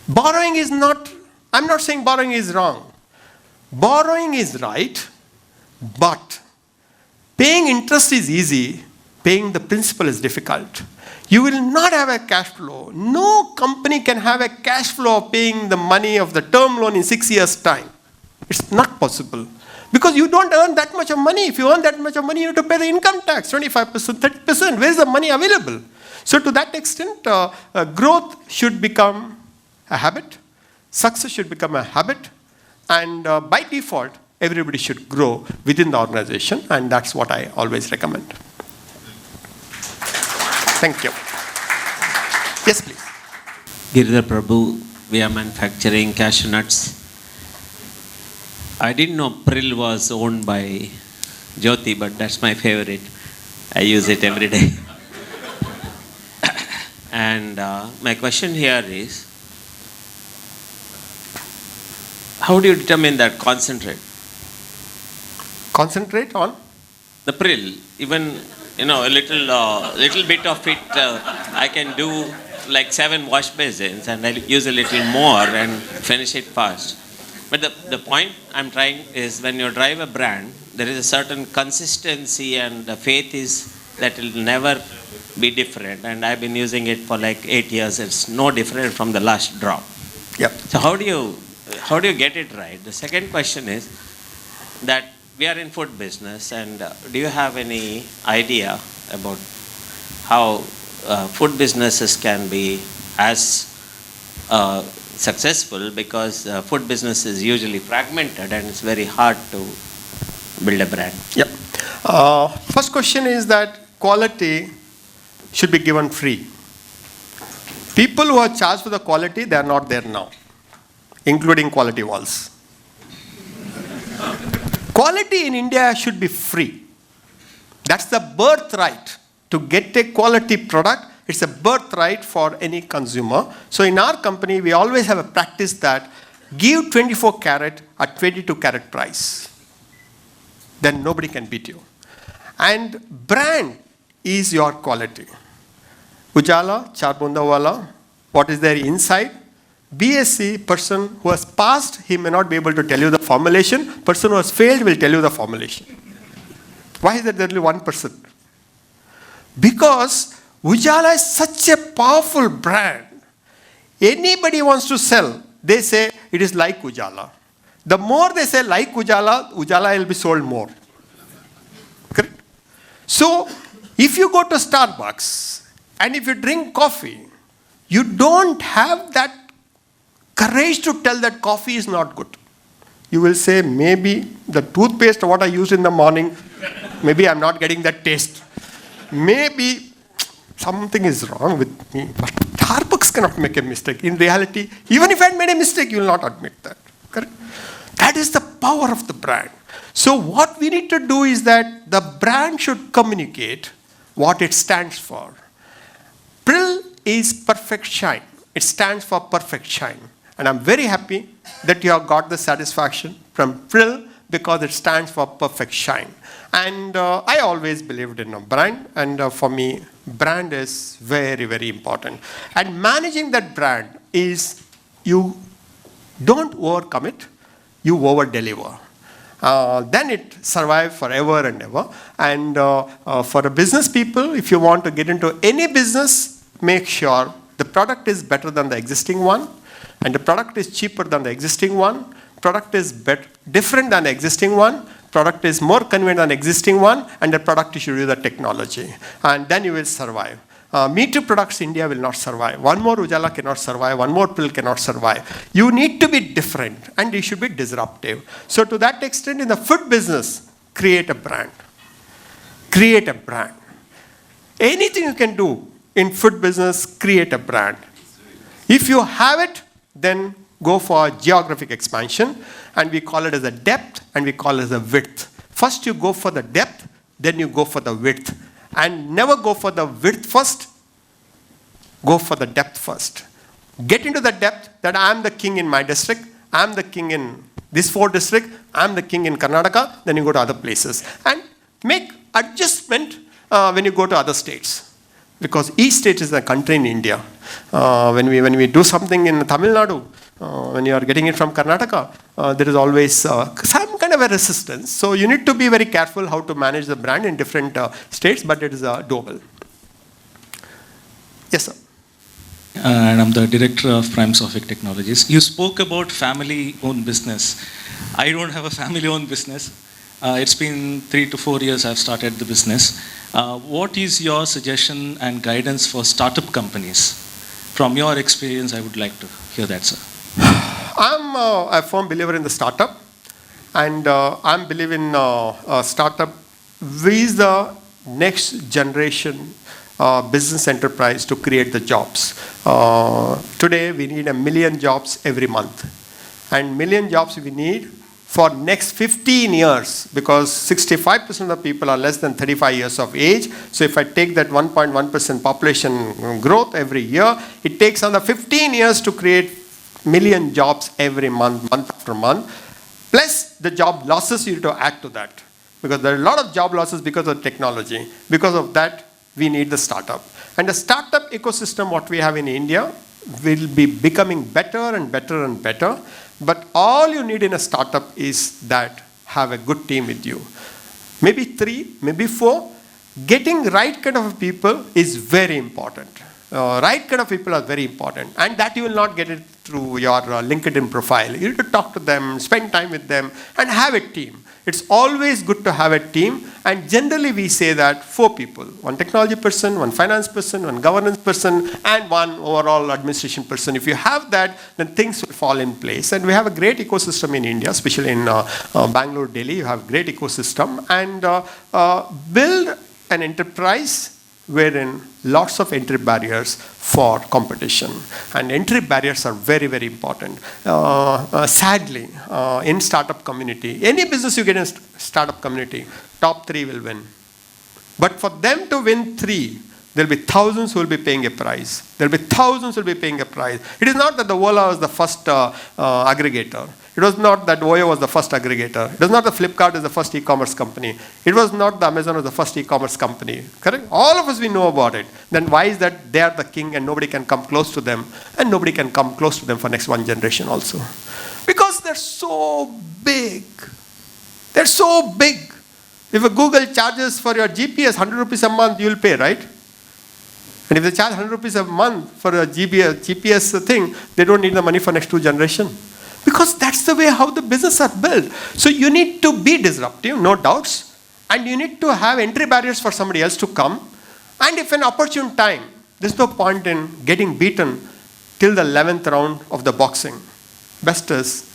B: Borrowing is not, I'm not saying borrowing is wrong. Borrowing is right, but paying interest is easy, paying the principal is difficult. You will not have a cash flow. No company can have a cash flow of paying the money of the term loan in 6 years' time. It's not possible. Because you don't earn that much of money. If you earn that much of money, you have to pay the income tax, 25%, 30%. Where is the money available? So to that extent, growth should become a habit. Success should become a habit. And by default, everybody should grow within the organization. And that's what I always recommend. Thank you. Yes, please.
F: Giridhar Prabhu, we are manufacturing cashew nuts. I didn't know Prill was owned by Jyothy, but that's my favorite. I use it every day. And my question here is, how do you determine that concentrate?
B: Concentrate on?
F: The Prill. Even, a little bit of it, I can do like 7 wash basins and I use a little more and finish it fast. But the point I'm trying is, when you drive a brand, there is a certain consistency, and the faith is that it will never be different. And I've been using it for like 8 years. It's no different from the last drop.
B: Yep.
F: So how do you get it right? The second question is that we are in food business, and do you have any idea about how food businesses can be as successful, because food business is usually fragmented and it's very hard to build a brand?
B: Yep. First question is that quality should be given free. People who are charged for the quality, they are not there now, including quality walls. Quality in India should be free. That's the birthright. To get a quality product, it's a birthright for any consumer. So in our company, we always have a practice that give 24 carat at 22 carat price. Then nobody can beat you. And brand is your quality. Ujala, Charbundawala, what is there inside? BSc person who has passed, he may not be able to tell you the formulation. Person who has failed will tell you the formulation. Why is there only 1%? Because Ujala is such a powerful brand. Anybody wants to sell, they say it is like Ujala. The more they say like Ujala, Ujala will be sold more. Correct? So, if you go to Starbucks and if you drink coffee, you don't have that courage to tell that coffee is not good. You will say, maybe the toothpaste, what I used in the morning, maybe I'm not getting that taste. Maybe something is wrong with me. But Starbucks cannot make a mistake. In reality, even if I made a mistake, you will not admit that. Correct? That is the power of the brand. So what we need to do is that the brand should communicate what it stands for. Prill is perfect shine. It stands for perfect shine. And I'm very happy that you have got the satisfaction from Frill because it stands for perfect shine. And I always believed in a brand, and for me, brand is very, very important. And managing that brand is you don't overcome it, you over-deliver. Then it survives forever and ever. And for the business people, if you want to get into any business, make sure the product is better than the existing one, and the product is cheaper than the existing one, product is different than the existing one, product is more convenient than the existing one, and the product you should use the technology. And then you will survive. Me Too products India will not survive. One more Ujala cannot survive. One more pill cannot survive. You need to be different, and you should be disruptive. So to that extent, in the food business, create a brand. Create a brand. Anything you can do in food business, create a brand. If you have it, then go for geographic expansion, and we call it as a depth, and we call it as a width. First you go for the depth, then you go for the width. And never go for the width first, go for the depth first. Get into the depth that I am the king in my district, I am the king in this 4 district, I am the king in Karnataka, then you go to other places. And make adjustment when you go to other states. Because each state is a country in India. When we do something in Tamil Nadu, when you are getting it from Karnataka, there is always some kind of a resistance. So you need to be very careful how to manage the brand in different states, but it is doable. Yes, sir.
G: And I'm the director of Prime Sophic Technologies. You spoke about family-owned business. I don't have a family-owned business. It's been 3 to 4 years I've started the business. What is your suggestion and guidance for startup companies? From your experience, I would like to hear that, sir.
B: I'm a firm believer in the startup, and I'm believing startup is the next generation business enterprise to create the jobs. Today, we need 1 million jobs every month, and 1 million jobs we need for next 15 years, because 65% of the people are less than 35 years of age. So if I take that 1.1% population growth every year, it takes another 15 years to create 1 million jobs every month, month after month. Plus the job losses you need to add to that, because there are a lot of job losses because of technology. Because of that, we need the startup. And the startup ecosystem, what we have in India, will be becoming better and better and better. But all you need in a startup is that have a good team with you. Maybe 3, maybe 4. Getting right kind of people is very important. Right kind of people are very important. And that you will not get it through your LinkedIn profile. You need to talk to them, spend time with them, and have a team. It's always good to have a team. And generally we say that 4 people. 1 technology person, 1 finance person, 1 governance person, and 1 overall administration person. If you have that, then things will fall in place. And we have a great ecosystem in India, especially in Bangalore, Delhi. You have a great ecosystem. And build an enterprise wherein lots of entry barriers for competition. And entry barriers are very, very important. Sadly, in startup community, any business you get in startup community, top 3 will win. But for them to win 3, there will be thousands who will be paying a price. There will be thousands who will be paying a price. It is not that the Ola was the first aggregator. It was not that Oyo was the first aggregator. It was not that Flipkart is the first e-commerce company. It was not that Amazon was the first e-commerce company. Correct? All of us, we know about it. Then why is that they are the king and nobody can come close to them, and nobody can come close to them for next 1 generation also? Because they're so big. They're so big. If a Google charges for your GPS 100 rupees a month, you will pay, right? And if they charge 100 rupees a month for a GPS thing, they don't need the money for next 2 generations. Because that's the way how the business are built. So you need to be disruptive, no doubts. And you need to have entry barriers for somebody else to come. And if an opportune time, there's no point in getting beaten till the 11th round of the boxing. Best is,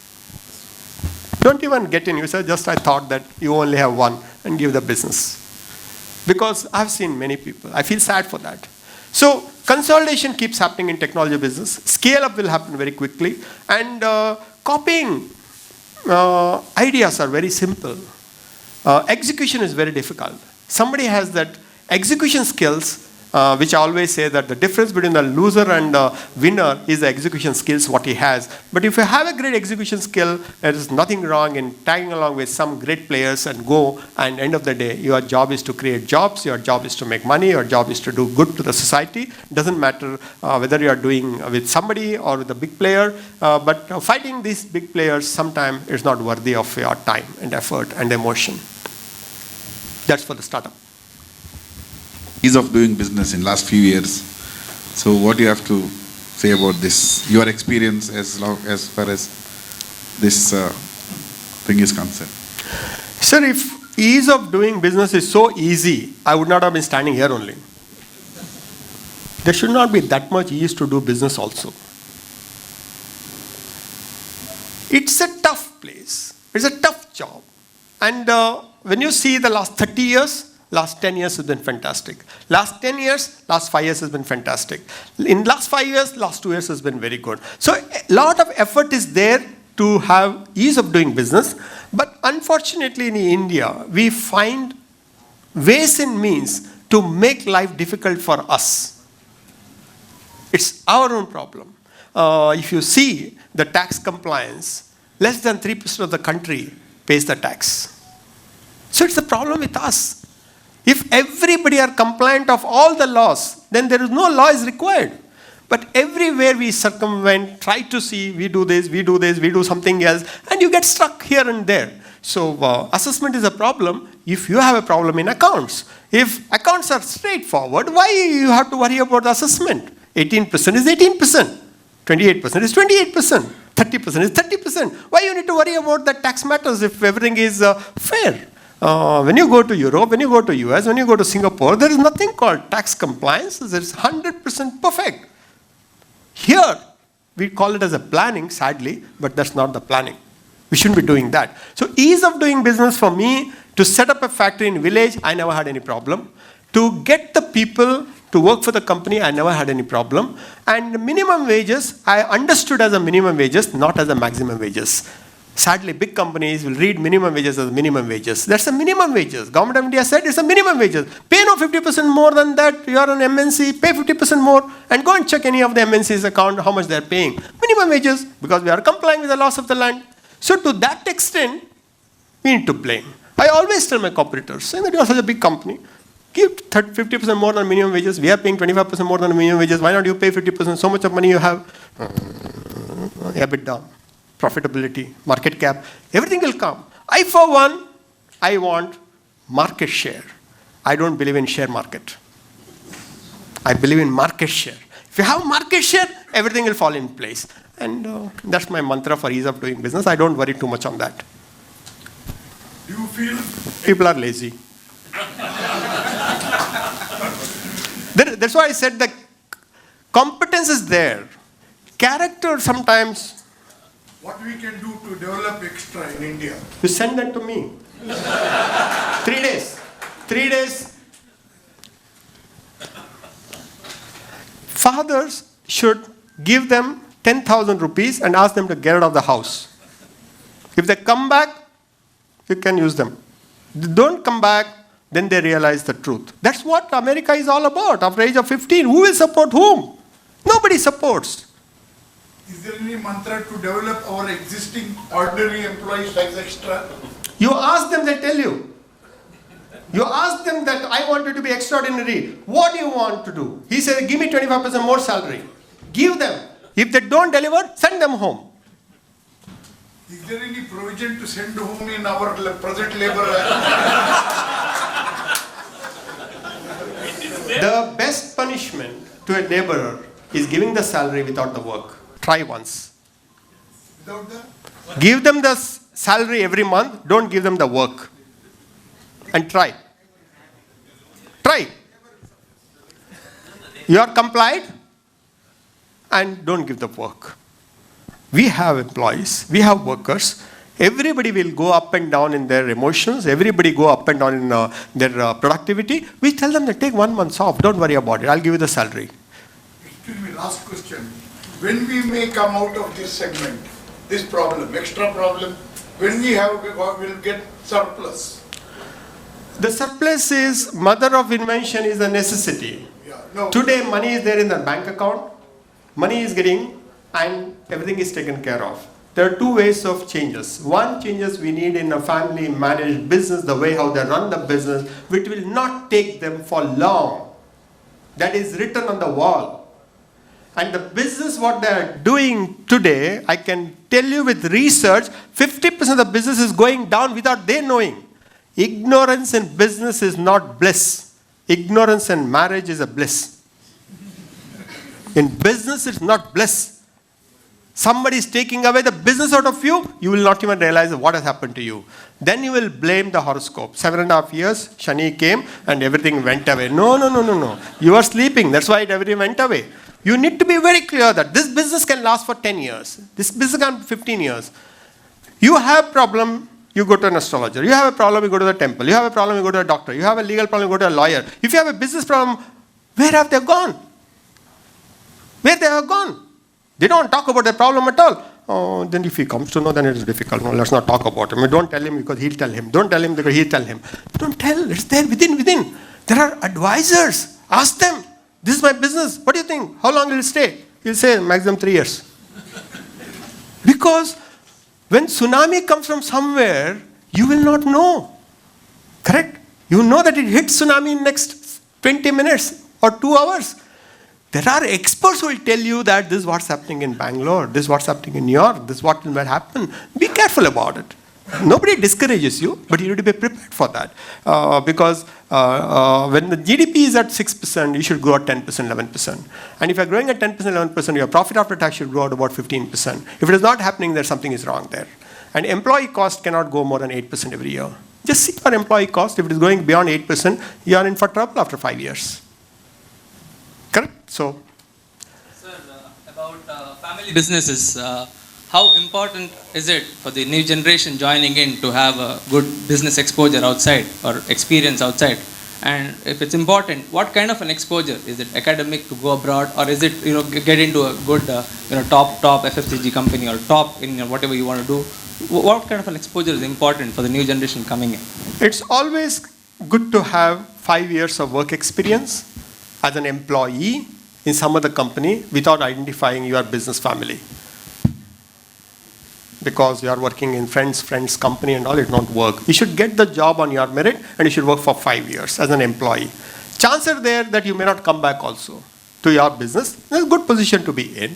B: don't even get in. You say, just I thought that you only have 1 and give the business. Because I've seen many people. I feel sad for that. So consolidation keeps happening in technology business. Scale up will happen very quickly. And copying ideas are very simple. Execution is very difficult. Somebody has that execution skills, which I always say that the difference between the loser and the winner is the execution skills, what he has. But if you have a great execution skill, there is nothing wrong in tagging along with some great players and go, and end of the day, your job is to create jobs, your job is to make money, your job is to do good to the society. It doesn't matter whether you are doing with somebody or with a big player, but fighting these big players sometimes is not worthy of your time and effort and emotion. That's for the startup.
H: Ease of doing business in last few years. So what do you have to say about this? Your experience as far as this thing is concerned.
B: Sir, if ease of doing business is so easy, I would not have been standing here only. There should not be that much ease to do business also. It's a tough place. It's a tough job. And when you see the last 30 years, last 10 years has been fantastic. Last 10 years, last 5 years has been fantastic. In last 5 years, last 2 years has been very good. So a lot of effort is there to have ease of doing business. But unfortunately in India, we find ways and means to make life difficult for us. It's our own problem. If you see the tax compliance, less than 3% of the country pays the tax. So it's a problem with us. If everybody are compliant of all the laws, then there is no law is required. But everywhere we circumvent, try to see, we do this, we do something else, and you get stuck here and there. So assessment is a problem if you have a problem in accounts. If accounts are straightforward, why you have to worry about the assessment? 18% is 18%, 28% is 28%, 30% is 30%. Why you need to worry about the tax matters if everything is fair? When you go to Europe, when you go to US, when you go to Singapore, there is nothing called tax compliance. There is 100% perfect. Here, we call it as a planning, sadly, but that's not the planning. We shouldn't be doing that. So ease of doing business for me, to set up a factory in village, I never had any problem. To get the people to work for the company, I never had any problem. And minimum wages, I understood as a minimum wages, not as a maximum wages. Sadly, big companies will read minimum wages as minimum wages. That's a minimum wages. Government of India said it's a minimum wages. Pay no 50% more than that. You are an MNC, pay 50% more, and go and check any of the MNC's account how much they are paying. Minimum wages, because we are complying with the laws of the land. So to that extent, we need to blame. I always tell my competitors, saying that you are such a big company, give 50% more than minimum wages. We are paying 25% more than minimum wages. Why not you pay 50%? So much of money you have. EBITDA. Profitability, market cap, everything will come. I, for one, I want market share. I don't believe in share market. I believe in market share. If you have market share, everything will fall in place. And that's my mantra for ease of doing business. I don't worry too much on that.
I: Do you feel
B: people are lazy? That's why I said the competence is there. Character sometimes.
I: What we can do to develop extra in India?
B: You send that to me. 3 days. 3 days. Fathers should give them 10,000 rupees and ask them to get out of the house. If they come back, you can use them. They don't come back, then they realize the truth. That's what America is all about. After the age of 15, who will support whom? Nobody supports.
I: Is there any mantra to develop our existing ordinary employees as extra?
B: You ask them, they tell you. You ask them that I want you to be extraordinary. What do you want to do? He said, give me 25% more salary. Give them. If they don't deliver, send them home.
I: Is there any provision to send home in our present labor?
B: The best punishment to a laborer is giving the salary without the work. Try once.
I: Without that?
B: Give them the salary every month. Don't give them the work. And try. Try. You are complied and don't give the work. We have employees. We have workers. Everybody will go up and down in their emotions. Everybody go up and down in their productivity. We tell them to take 1 month off. Don't worry about it. I'll give you the salary.
I: Excuse me, last question. When we may come out of this segment, this problem, extra problem, when we will get surplus?
B: The surplus is, mother of invention is a necessity.
I: Yeah. No.
B: Today, money is there in the bank account, money is getting, and everything is taken care of. There are two ways of changes. One changes we need in a family managed business, the way how they run the business, which will not take them for long. That is written on the wall. And the business what they are doing today, I can tell you with research, 50% of the business is going down without they knowing. Ignorance in business is not bliss. Ignorance in marriage is a bliss. In business, it's not bliss. Somebody is taking away the business out of you, you will not even realize what has happened to you. Then you will blame the horoscope. 7.5 years, Shani came and everything went away. No. You are sleeping. That's why everything went away. You need to be very clear that this business can last for 10 years. This business can 15 years. You have problem, you go to an astrologer. You have a problem, you go to the temple. You have a problem, you go to a doctor. You have a legal problem, you go to a lawyer. If you have a business problem, where have they gone? Where they have gone? They don't talk about the problem at all. Oh, then if he comes to know, then it is difficult. No, let's not talk about him. Don't tell him because he'll tell him. Don't tell him because he'll tell him. Don't tell. It's there within. There are advisors. Ask them. This is my business. What do you think? How long will it stay? He'll say maximum 3 years. Because when tsunami comes from somewhere, you will not know. Correct? You know that it hits tsunami in next 20 minutes or 2 hours. There are experts who will tell you that this is what's happening in Bangalore, this is what's happening in New York, this is what will happen. Be careful about it. Nobody discourages you, but you need to be prepared for that. Because when the GDP is at 6%, you should grow at 10%, 11%. And if you're growing at 10%, 11%, your profit after tax should grow at about 15%. If it is not happening, there's something is wrong there. And employee cost cannot go more than 8% every year. Just see your employee cost. If it is going beyond 8%, you are in for trouble after 5 years. Correct? So,
J: sir, about family businesses, how important is it for the new generation joining in to have a good business exposure outside or experience outside? And if it's important, what kind of an exposure? Is it academic to go abroad, or is it get into a good top FFCG company or top in whatever you want to do? What kind of an exposure is important for the new generation coming in?
B: It's always good to have 5 years of work experience as an employee in some other company without identifying your business family. Because you are working in friends company and all, it won't work. You should get the job on your merit and you should work for 5 years as an employee. Chances are there that you may not come back also to your business. It's a good position to be in.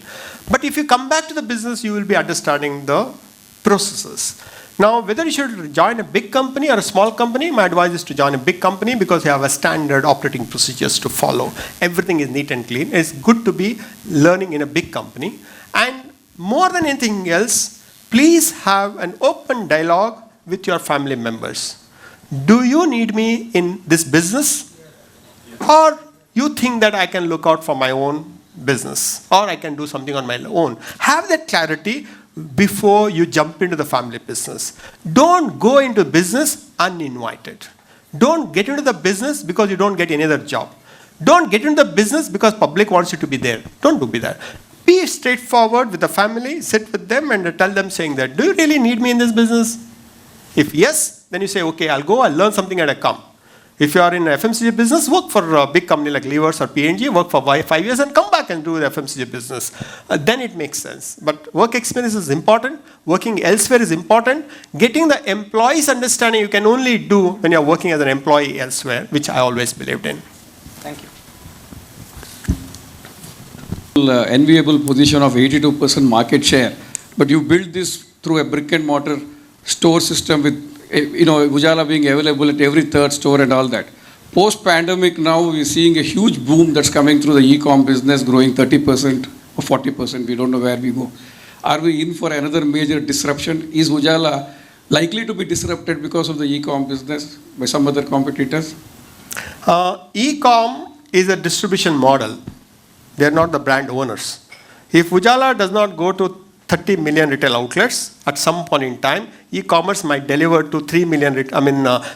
B: But if you come back to the business, you will be understanding the processes. Now, whether you should join a big company or a small company, my advice is to join a big company because you have a standard operating procedures to follow. Everything is neat and clean. It's good to be learning in a big company. And more than anything else, please have an open dialogue with your family members. Do you need me in this business? Or you think that I can look out for my own business? Or I can do something on my own? Have that clarity before you jump into the family business. Don't go into business uninvited. Don't get into the business because you don't get any other job. Don't get into the business because public wants you to be there. Don't be there. Be straightforward with the family, sit with them and tell them saying that, do you really need me in this business? If yes, then you say, okay, I'll go, I'll learn something and I come. If you are in FMCG business, work for a big company like Levers or P&G, work for 5 years and come back and do the FMCG business. Then it makes sense. But work experience is important. Working elsewhere is important. Getting the employees understanding you can only do when you're working as an employee elsewhere, which I always believed in.
J: Thank you.
K: Enviable position of 82% market share, but you built this through a brick and mortar store system with Ujala being available at every third store and all that. Post-pandemic now we're seeing a huge boom that's coming through the e-com business, growing 30% or 40%, we don't know where we go. Are we in for another major disruption? Is Ujala likely to be disrupted because of the e-com business by some other competitors?
B: E-com is a distribution model. They are not the brand owners. If Ujala does not go to 30 million retail outlets, at some point in time, e-commerce might deliver to 3 million,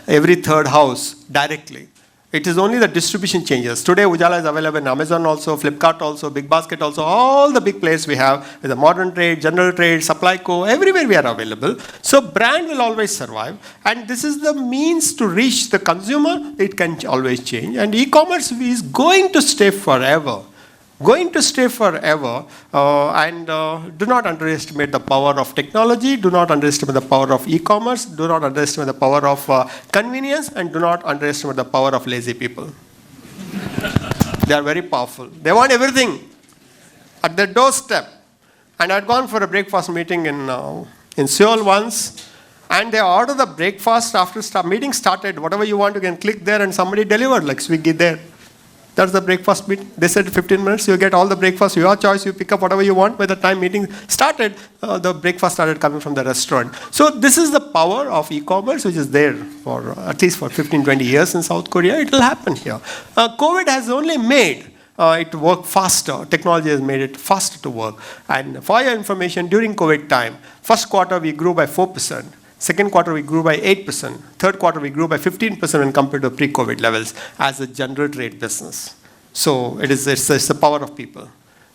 B: every third house directly. It is only the distribution changes. Today, Ujala is available in Amazon also, Flipkart also, Big Basket also, all the big players we have, with the modern trade, general trade, supply co, everywhere we are available. So brand will always survive. And this is the means to reach the consumer. It can always change. And e-commerce is going to stay forever. Going to stay forever, and do not underestimate the power of technology, do not underestimate the power of e-commerce, do not underestimate the power of convenience, and do not underestimate the power of lazy people. They are very powerful. They want everything at their doorstep. And I had gone for a breakfast meeting in Seoul once, and they order the breakfast after meeting started. Whatever you want, you can click there and somebody delivered, like Swiggy there. That's the breakfast meeting. They said 15 minutes, you get all the breakfast, your choice, you pick up whatever you want. By the time meeting started, the breakfast started coming from the restaurant. So this is the power of e-commerce, which is there for at least for 15, 20 years in South Korea. It will happen here. COVID has only made it work faster. Technology has made it faster to work. And for your information, during COVID time, first quarter we grew by 4%. Second quarter, we grew by 8%. Third quarter, we grew by 15% when compared to pre-COVID levels as a general trade business. So it's the power of people.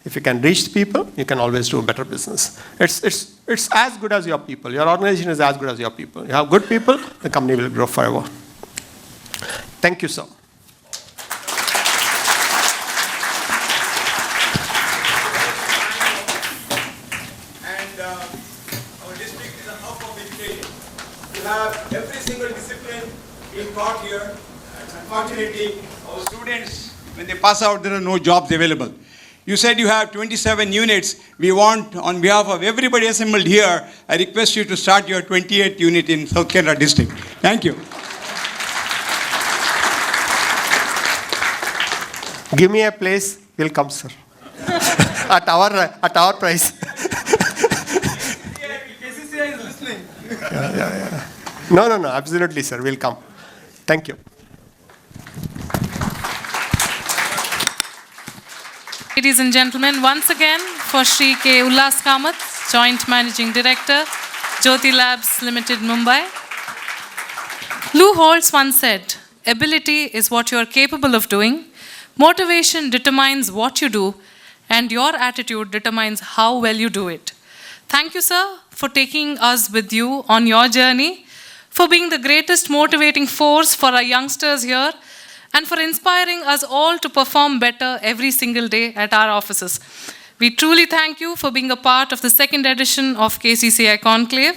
B: If you can reach people, you can always do a better business. It's as good as your people. Your organization is as good as your people. You have good people, the company will grow forever. Thank you, sir.
L: Have every single discipline being taught here. Unfortunately, our students, when they pass out, there are no jobs available. You said you have 27 units. We want, on behalf of everybody assembled here, I request you to start your 28th unit in South Kanara district. Thank you.
B: Give me a place, we'll come, sir. at our price.
L: KCCI is listening.
B: Yeah. No, absolutely, sir. We'll come. Thank you.
M: Ladies and gentlemen, once again for Shri K. Ullas Kamath, Joint Managing Director, Jyothy Labs Limited, Mumbai. Lou Holtz once said, "Ability is what you are capable of doing. Motivation determines what you do, and your attitude determines how well you do it." Thank you, sir, for taking us with you on your journey, for being the greatest motivating force for our youngsters here, and for inspiring us all to perform better every single day at our offices. We truly thank you for being a part of the second edition of KCCI Conclave.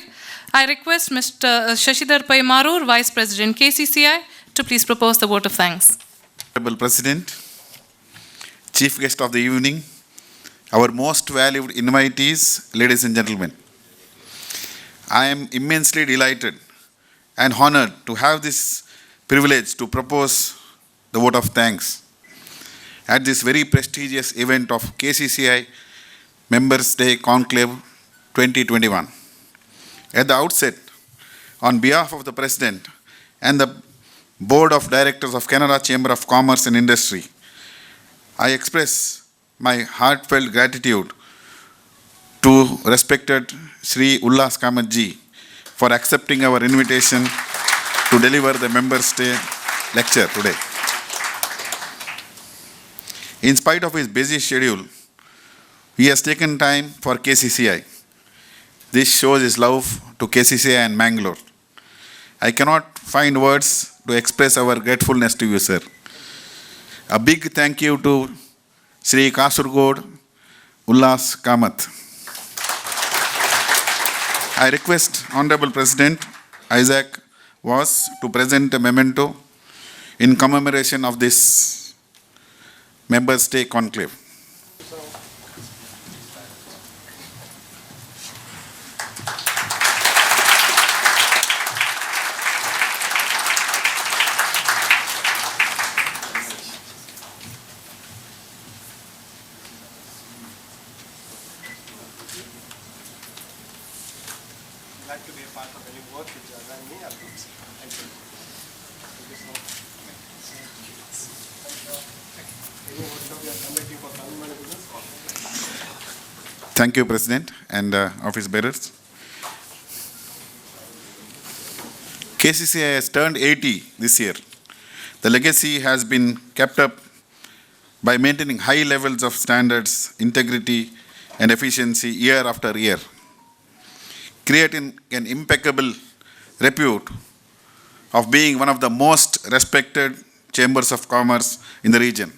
M: I request Mr. Shashidhar Pai Marur, Vice President KCCI, to please propose the vote of thanks.
H: Honorable President, Chief Guest of the evening, our most valued invitees, ladies and gentlemen, I am immensely delighted and honored to have this privilege to propose the vote of thanks at this very prestigious event of KCCI Members Day Conclave 2021. At the outset, on behalf of the President and the Board of Directors of Kanara Chamber of Commerce and Industry, I express my heartfelt gratitude to respected Shri Ullas Kamath ji for accepting our invitation to deliver the Members Day lecture today. In spite of his busy schedule, he has taken time for KCCI. This shows his love to KCCI and Mangalore. I cannot find words to express our gratefulness to you, sir. A big thank you to Shri Kasurgod Ullas Kamath. I request Honorable President Isaac was to present a memento in commemoration of this Members' Day Conclave.
B: Glad to be a part of any work which you have done me. Thank you. Thank you so much. Any workshop you are conducting for Tamil business?
H: Thank you, President and office bearers. KCCI has turned 80 this year. The legacy has been kept up by maintaining high levels of standards, integrity, and efficiency year after year, creating an impeccable repute of being one of the most respected chambers of commerce in the region.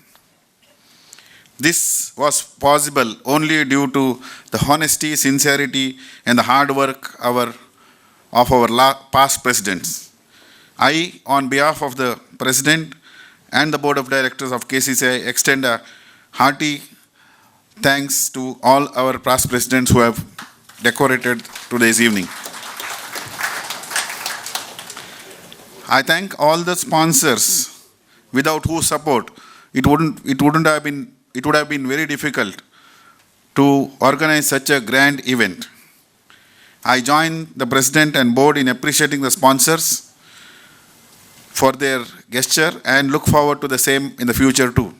H: This was possible only due to the honesty, sincerity, and the hard work of our past presidents. I, on behalf of the President and the Board of Directors of KCCI, extend a hearty thanks to all our past presidents who have decorated today's evening. I thank all the sponsors, without whose support it would have been very difficult to organize such a grand event. I join the President and Board in appreciating the sponsors for their gesture and look forward to the same in the future too.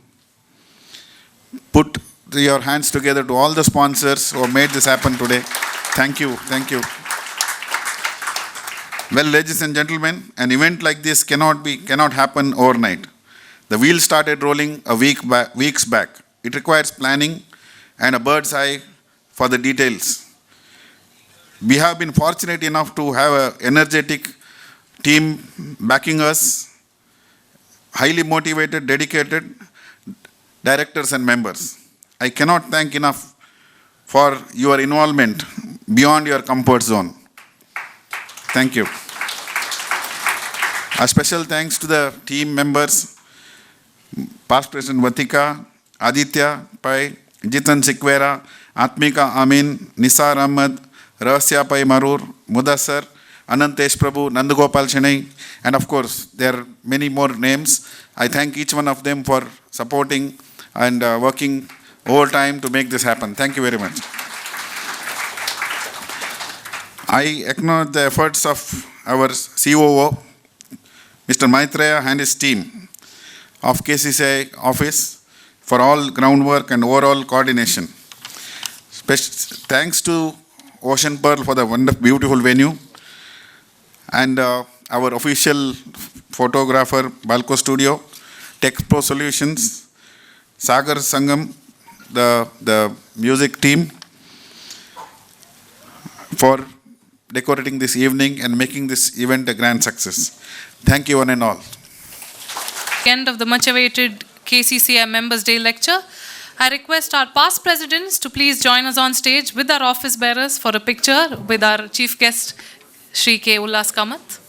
H: Put your hands together to all the sponsors who have made this happen today. Thank you. Thank you. Well, ladies and gentlemen, an event like this cannot happen overnight. The wheels started rolling weeks back. It requires planning and a bird's eye for the details. We have been fortunate enough to have an energetic team backing us, highly motivated, dedicated directors and members. I cannot thank enough for your involvement beyond your comfort zone. Thank you. A special thanks to the team members, past President Vatika, Aditya Pai, Jitan Sikwera, Atmika Amin, Nisar Ahmad, Rahasya Pai Marur, Mudassar, Anantesh Prabhu, Nandagopal Chennai, and of course, there are many more names. I thank each one of them for supporting and working overtime to make this happen. Thank you very much. I acknowledge the efforts of our COO, Mr. Maitreya, and his team of KCCI office for all groundwork and overall coordination. Thanks to Ocean Pearl for the wonderful, beautiful venue, and our official photographer, Balco Studio, Tech Pro Solutions, Sagar Sangam, the music team, for decorating this evening and making this event a grand success. Thank you one and all.
M: End of the much-awaited KCCI Members' Day lecture. I request our past presidents to please join us on stage with our office bearers for a picture with our chief guest, Shri Ullas Kamath.